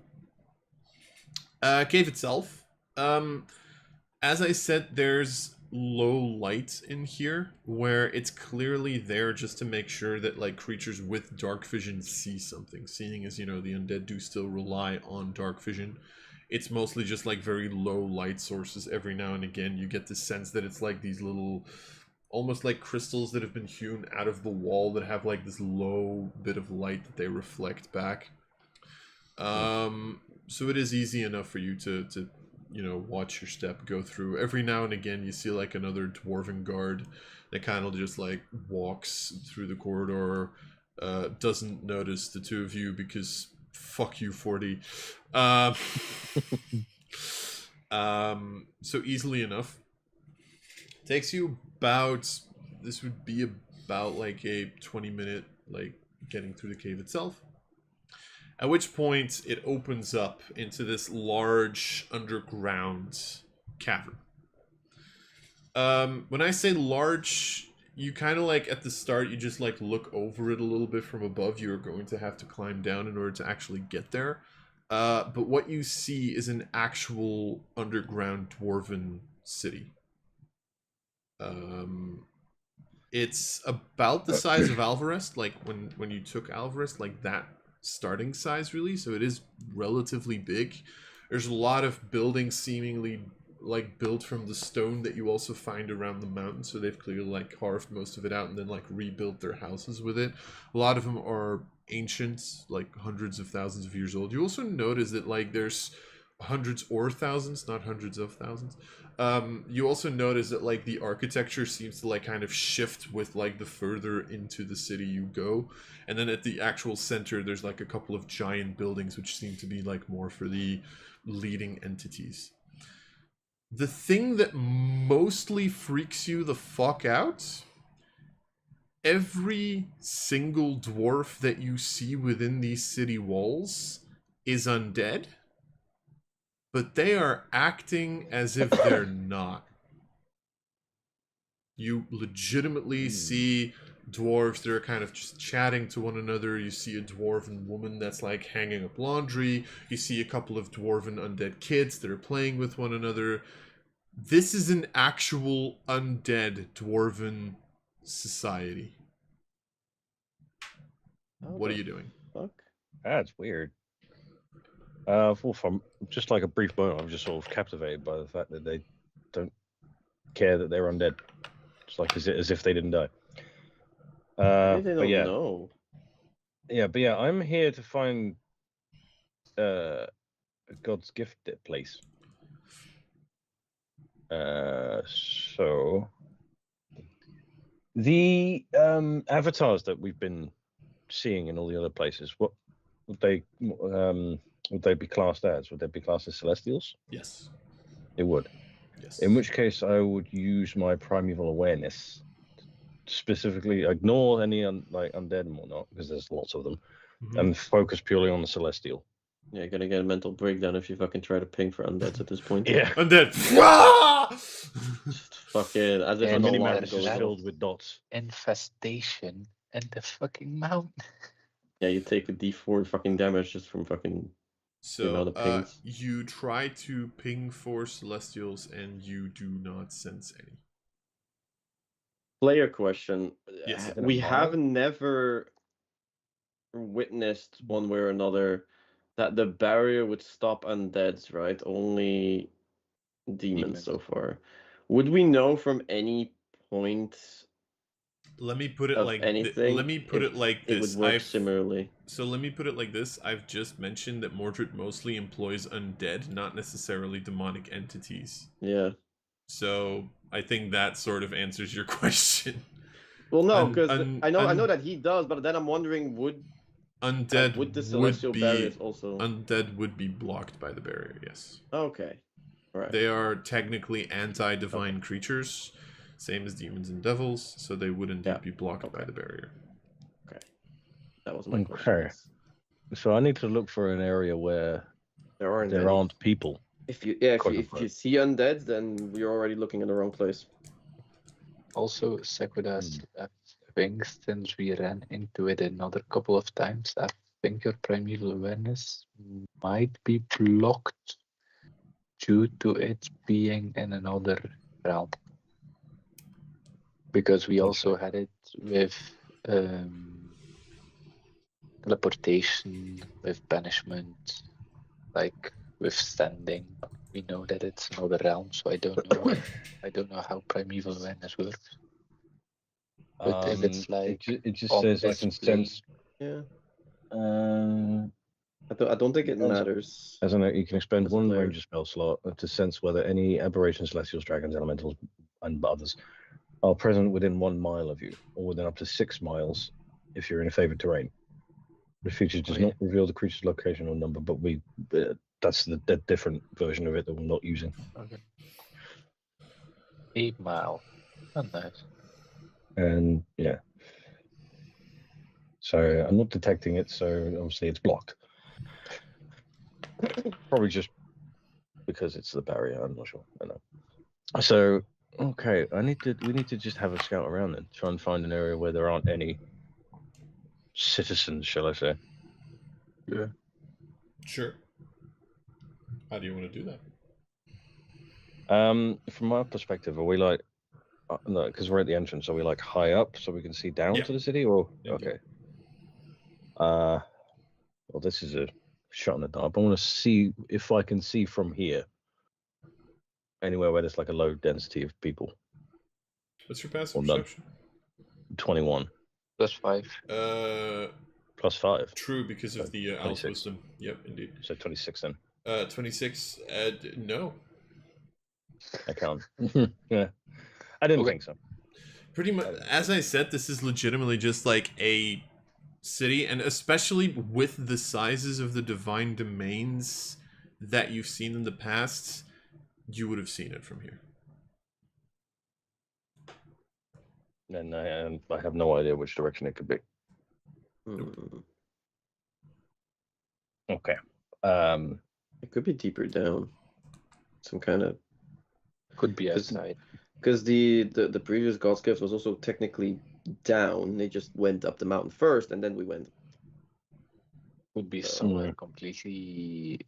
Cave itself. As I said, there's low light in here where it's clearly there just to make sure that like creatures with dark vision see something, seeing as, you know, the undead do still rely on dark vision. It's mostly just like very low light sources. Every now and again you get the sense that it's like these little almost like crystals that have been hewn out of the wall that have like this low bit of light that they reflect back. So it is easy enough for you to you know, watch your step go through. Every now and again you see like another dwarven guard that kind of just like walks through the corridor, doesn't notice the two of you because fuck you 40. So easily enough. Takes you about, this would be about like a 20-minute like getting through the cave itself. At which point it opens up into this large underground cavern. When I say large, you kind of like at the start you just like look over it a little bit from above. You're going to have to climb down in order to actually get there. But what you see is an actual underground dwarven city. It's about the size of Alvarez, like when you took Alvarez, like that starting size, really. So it is relatively big. There's a lot of buildings seemingly like built from the stone that you also find around the mountain. So they've clearly like carved most of it out and then like rebuilt their houses with it. A lot of them are ancient, like hundreds of thousands of years old. You also notice that like there's hundreds or thousands, not hundreds of thousands. You also notice that like the architecture seems to like kind of shift with like the further into the city you go, and then at the actual center there's like a couple of giant buildings which seem to be like more for the leading entities. The thing that mostly freaks you the fuck out, every single dwarf that you see within these city walls is undead, but they are acting as if they're not. You legitimately see dwarves that are kind of just chatting to one another. You see a dwarven woman that's like hanging up laundry. You see a couple of dwarven undead kids that are playing with one another. This is an actual undead dwarven society. What are you doing? Fuck. That's weird. Well, from just like a brief moment, I'm just sort of captivated by the fact that they don't care that they're undead. It's like as if they didn't die. Maybe they but don't yeah, know. but I'm here to find God's gift place. So the avatars that we've been seeing in all the other places, what would they be classed as? Would they be classed as celestials? Yes. It would. Yes. In which case, I would use my primeval awareness, specifically ignore any undead and whatnot, because there's lots of them, and focus purely on the celestial. Yeah, you're gonna get a mental breakdown if you fucking try to ping for undeads at this point. Yeah. Undead. Just fucking as if Yeah, an mini alarm map is goes off. filled with dots. Infestation in the fucking mountain. Yeah, you take a D4 fucking damage just from fucking the amount of pings. You try to ping for celestials and you do not sense any. Player question. Yes. We have never witnessed one way or another that the barrier would stop undeads, right? Only demons so far. Would we know from any point Let me put it of like anything? let me put it like It this. would work similarly. So let me put it like this. I've just mentioned that Mordred mostly employs undead, not necessarily demonic entities. Yeah. So I think that sort of answers your question. Well, no, because I know that he does, but then I'm wondering, would undead the celestial would be barriers also? undead would be blocked by the barrier. Yes. Okay. All right. They are technically anti-divine creatures, same as demons and devils, so they would indeed be blocked by the barrier. Okay. That was my question. So I need to look for an area where there aren't people. If you see undead, then we're already looking in the wrong place. Also, Sekudas, I think since we ran into it another couple of times, I think your primeval awareness might be blocked due to it being in another realm. Because we also had it with teleportation, with banishment, like with standing. We know that it's another realm, so I don't know. I don't know how primeval awareness works. But if it's like it just says I can sense. Yeah. I don't think it matters. As a note, you can expend one ranger spell slot to sense whether any aberrations, celestials, dragons, elementals, and others are present within 1 mile of you, or within up to 6 miles if you're in a favored terrain. The feature does not reveal the creature's location or number, but that's the different version of it that we're not using. Okay. 8 mile. Oh, nice. And yeah. So I'm not detecting it, so obviously it's blocked. Probably just because it's the barrier, I'm not sure. I know. So okay, we need to just have a scout around then. Try and find an area where there aren't any citizens, shall I say. Yeah. Sure. How do you want to do that? From my perspective, are we like no, because we're at the entrance, are we like high up so we can see down to the city, or okay? Well, this is a shot in the dark. I want to see if I can see from here anywhere where there's like a low density of people. What's your passive Well, none. perception? 21 +5. +5, True, because of the elf 26. wisdom. Yep, indeed. so 26 then. 26. No. I can't. Yeah, I didn't Okay. think so. Pretty much, as I said, this is legitimately just like a city, and especially with the sizes of the divine domains that you've seen in the past, you would have seen it from here. And I have no idea which direction it could be. Okay. It could be deeper down. Some kind of Could be 'Cause- outside. because the previous God's Gift was also technically down. They just went up the mountain first, and then we went. Could be So- somewhere completely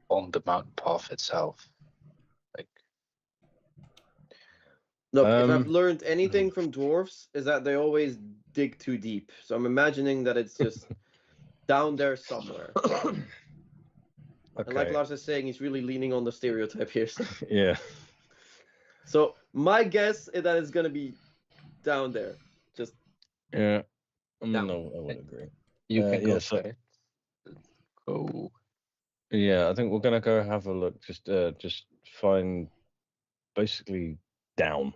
on the mountain path itself. Like, Look, if I've Um, learned anything from dwarves, is that they always dig too deep. So I'm imagining that it's just down there somewhere. And like okay. Lars is saying, he's really leaning on the stereotype here. Yeah. So my guess is that it's gonna be down there. Just Yeah. Down. No, I would agree. you can go yeah, so- for it. Go. Yeah, I think we're gonna go have a look. Just find basically down.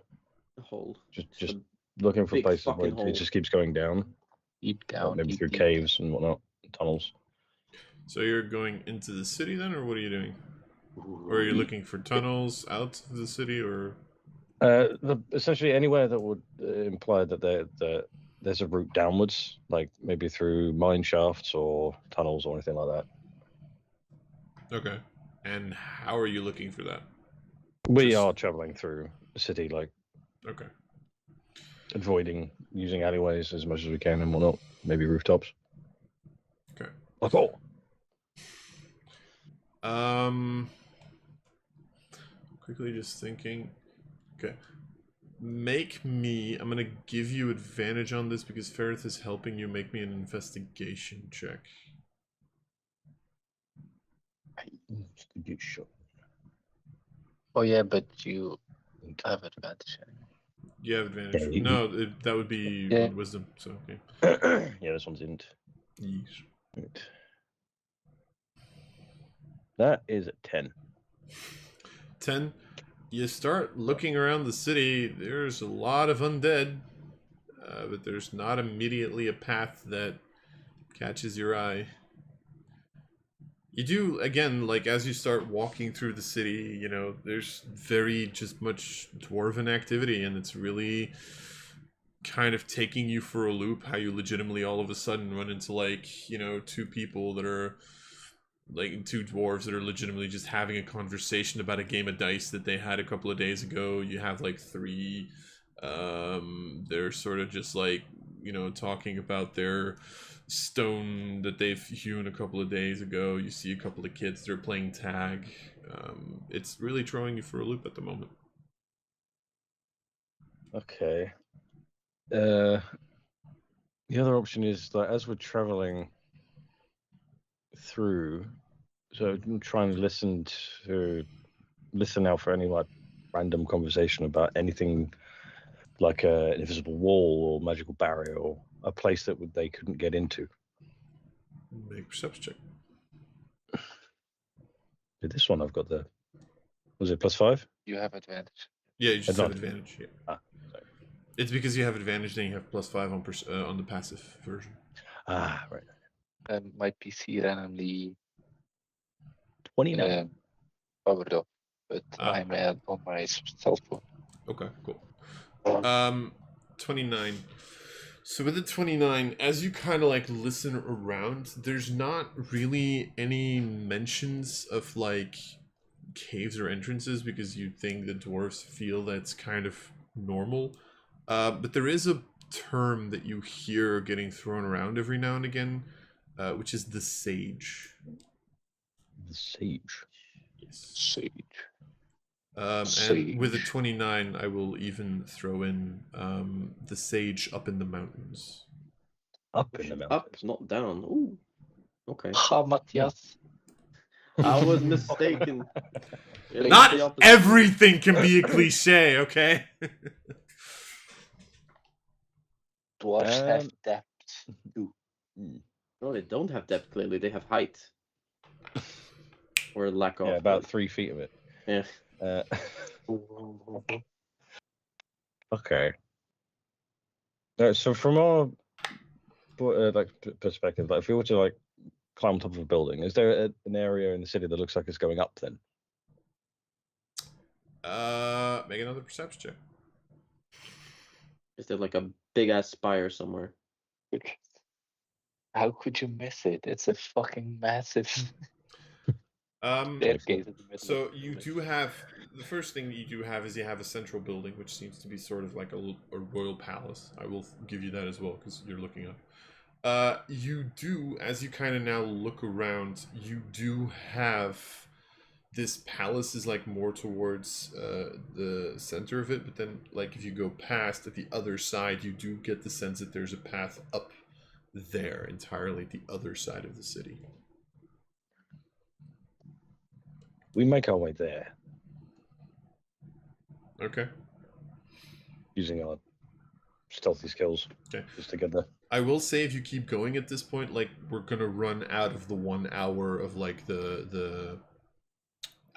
a hole. Just looking for big places where fucking it hole. just keeps going down. Deep Like down. maybe deep, through deep. caves and whatnot, tunnels. So you're going into the city then, or what are you doing? Or are you looking for tunnels out of the city, or? Essentially anywhere that would imply that there's a route downwards, like maybe through mine shafts or tunnels or anything like that. Okay. And how are you looking for that? We Just- are traveling through the city, like Okay. avoiding using alleyways as much as we can and whatnot. Maybe rooftops. Okay. Like, oh, Quickly just thinking. Okay. I'm gonna give you advantage on this because Ferrith is helping you. Make me an investigation check. good shot. Oh yeah, but you have advantage. You have advantage. Yeah, you- No, that would be Yeah. on wisdom. So okay. Yeah, this one's int. Yeesh. Right. That is a 10. 10. You start looking around the city. There's a lot of undead, but there's not immediately a path that catches your eye. You do, again, like as you start walking through the city, you know, there's very just much dwarven activity, and it's really kind of taking you for a loop how you legitimately all of a sudden run into, like, you know, two people that are like two dwarves that are legitimately just having a conversation about a game of dice that they had a couple of days ago. You have like three, they're sort of just like, you know, talking about their stone that they've hewn a couple of days ago. You see a couple of kids that are playing tag. It's really throwing you for a loop at the moment. Okay. The other option is that as we're traveling through, so I'm trying to listen out for any like random conversation about anything like an invisible wall or magical barrier or a place that they couldn't get into. Make a perception check. With this one, I've got was it +5? You have advantage. Yeah, you just have Advantage. advantage. Yeah. Ah, sorry. It's because you have advantage, then you have +5 on the passive version. Ah, right. My PC randomly 29. powered off, but Ah. I'm on my cell phone. Okay, cool. 29. So with the 29, as you kind of like listen around, there's not really any mentions of like caves or entrances because you think the dwarves feel that's kind of normal. But there is a term that you hear getting thrown around every now and again, which is the sage. The sage. Yes. Sage. And with the Sage. 29, I will even throw in the sage up in the mountains. Up in the mountains. Up, not down. Ooh. Okay. Ha, Matthias. I was mistaken. It was Not the opposite. everything can be a cliche, okay? Dwarves have Um, depth too. No, they don't have depth, clearly. They have height. Or lack of. yeah, about but- 3 feet of it. Yeah. Uh, okay. So from our perspective, like if we were to like climb on top of a building, is there an area in the city that looks like it's going up? Then Make another perception check. Is there like a big ass spire somewhere? How could you miss it? It's a fucking massive Um, staircase in the middle. so of the you village. do have the first thing you do have is you have a central building, which seems to be sort of like a royal palace. I will give you that as well because you're looking up. You do, as you kind of now look around, you do have this palace is like more towards the center of it, but then like if you go past at the other side, you do get the sense that there's a path up there entirely at the other side of the city. we make our way there Okay. using our stealthy skills Okay. just to get there. I will say if you keep going at this point, like we're gonna run out of the 1 hour of like the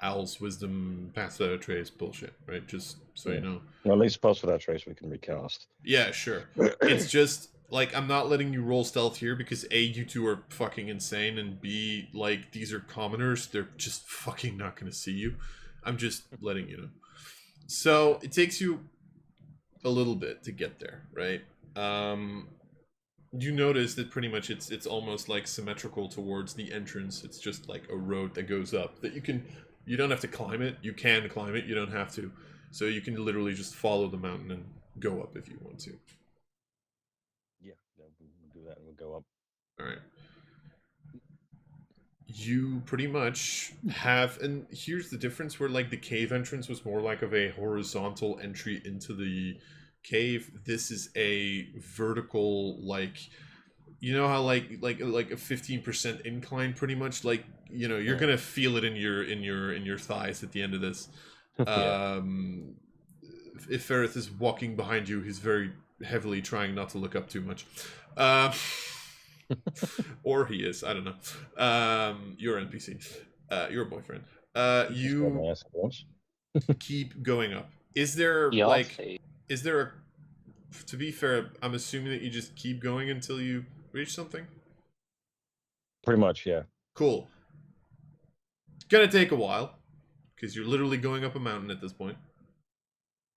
Owl's Wisdom Pass Without a Trace bullshit, right? Just so you know. Well, at least pass without trace we can recast. Yeah, sure. It's just like I'm not letting you roll stealth here because A, you two are fucking insane, and B, like these are commoners, they're just fucking not gonna see you. I'm just letting you know. So it takes you a little bit to get there, right? You notice that pretty much it's almost like symmetrical towards the entrance. It's just like a road that goes up that you don't have to climb it. You can climb it, you don't have to. So you can literally just follow the mountain and go up if you want to. Yeah, we'll do that and we'll go up. All right. You pretty much have, and here's the difference where like the cave entrance was more like of a horizontal entry into the cave. This is a vertical, like, you know how like a 15% incline, pretty much. Like, you know, you're gonna feel it in your thighs at the end of this. Yeah. If Ferrith is walking behind you, he's very heavily trying not to look up too much. Or he is, I don't know. Your NPC, your boyfriend. You keep going up. Is there is there a? To be fair, I'm assuming that you just keep going until you reach something. Pretty much, yeah. Cool. It's gonna take a while because you're literally going up a mountain at this point.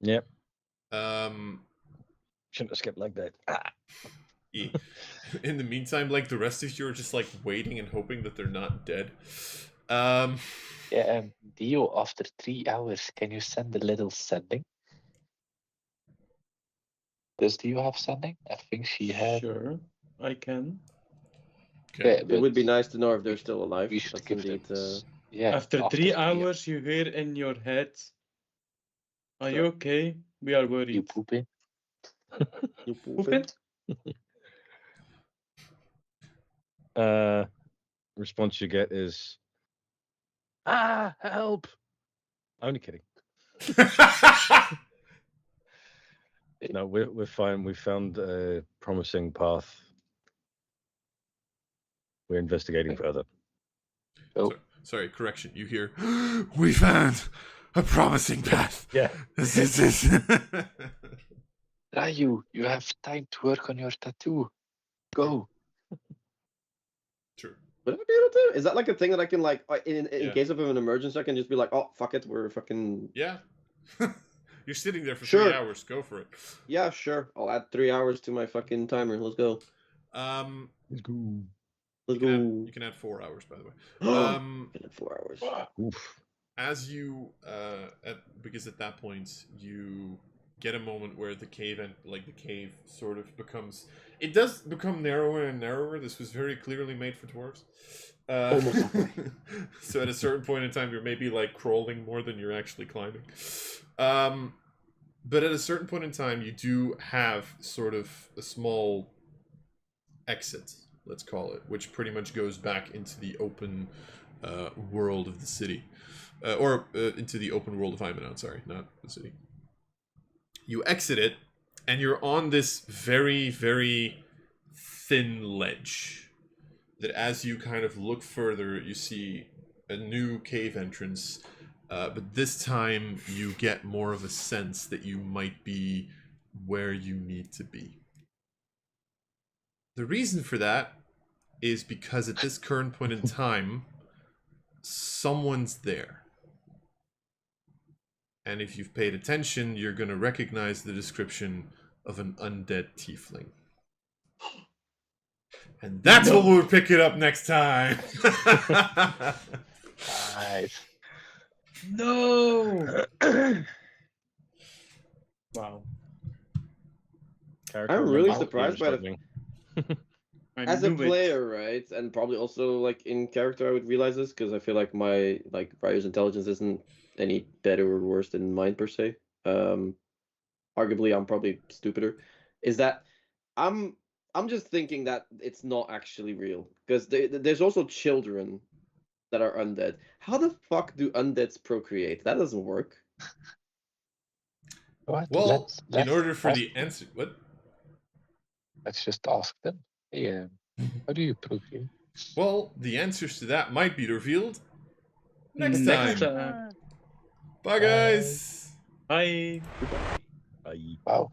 Yep. Shouldn't have skipped like that. Yeah. In the meantime, like the rest of you are just like waiting and hoping that they're not dead. Yeah, Dio, after 3 hours, can you send a little sending? Does Dio have sending? I think she had. Sure, I can. Okay. Yeah, It would be nice to know if they're still alive. we should That's give them. indeed. Yeah. After 3 hours, you hear in your head, "Are you okay? We are worried." You pooping? You Pooping? Response you get is, help! Only kidding. No, we're fine. We found a promising path. We're investigating further. Oh, Sorry, correction. You hear, we found a promising path. Yeah. This is Ryu, you have time to work on your tattoo. Go. True. Would I be able to? Is that like a thing that I can like in Yeah. case of an emergency? I can just be like, oh fuck it, we're fucking. Yeah. You're sitting there for Sure. 3 hours. Go for it. Yeah, sure. I'll add 3 hours to my fucking timer. Let's go. Let's go. Let's You go. can add 4 hours, by the way. Can add 4 hours. Oof. As you because at that point you get a moment where the cave sort of becomes, it does become narrower and narrower. This was very clearly made for dwarves. So at a certain point in time you're maybe like crawling more than you're actually climbing. But at a certain point in time you do have sort of a small exit let's call it, which pretty much goes back into the open world of the city. Into the open world of Aeminad, sorry, not the city. You exit it, and you're on this very, very thin ledge that as you kind of look further, you see a new cave entrance, but this time you get more of a sense that you might be where you need to be. The reason for that is because at this current point in time, someone's there. And if you've paid attention, you're going to recognize the description of an undead tiefling. And that's what we'll pick it up next time. Nice. No. Wow. I'm really Character surprised by the struggling. as a player, right? And probably also like in character, I would realize this because I feel like my Ryu's intelligence isn't any better or worse than mine per se. Arguably, I'm probably stupider. Is that I'm just thinking that it's not actually real because there's also children that are undead. How the fuck do undeads procreate? That doesn't work. What? Well, in order for ask- the answer... What? Let's just ask them. Hey, how do you procreate? Well, the answers to that might be revealed next Next time. time. Bye, guys! Bye. Bye. Wow.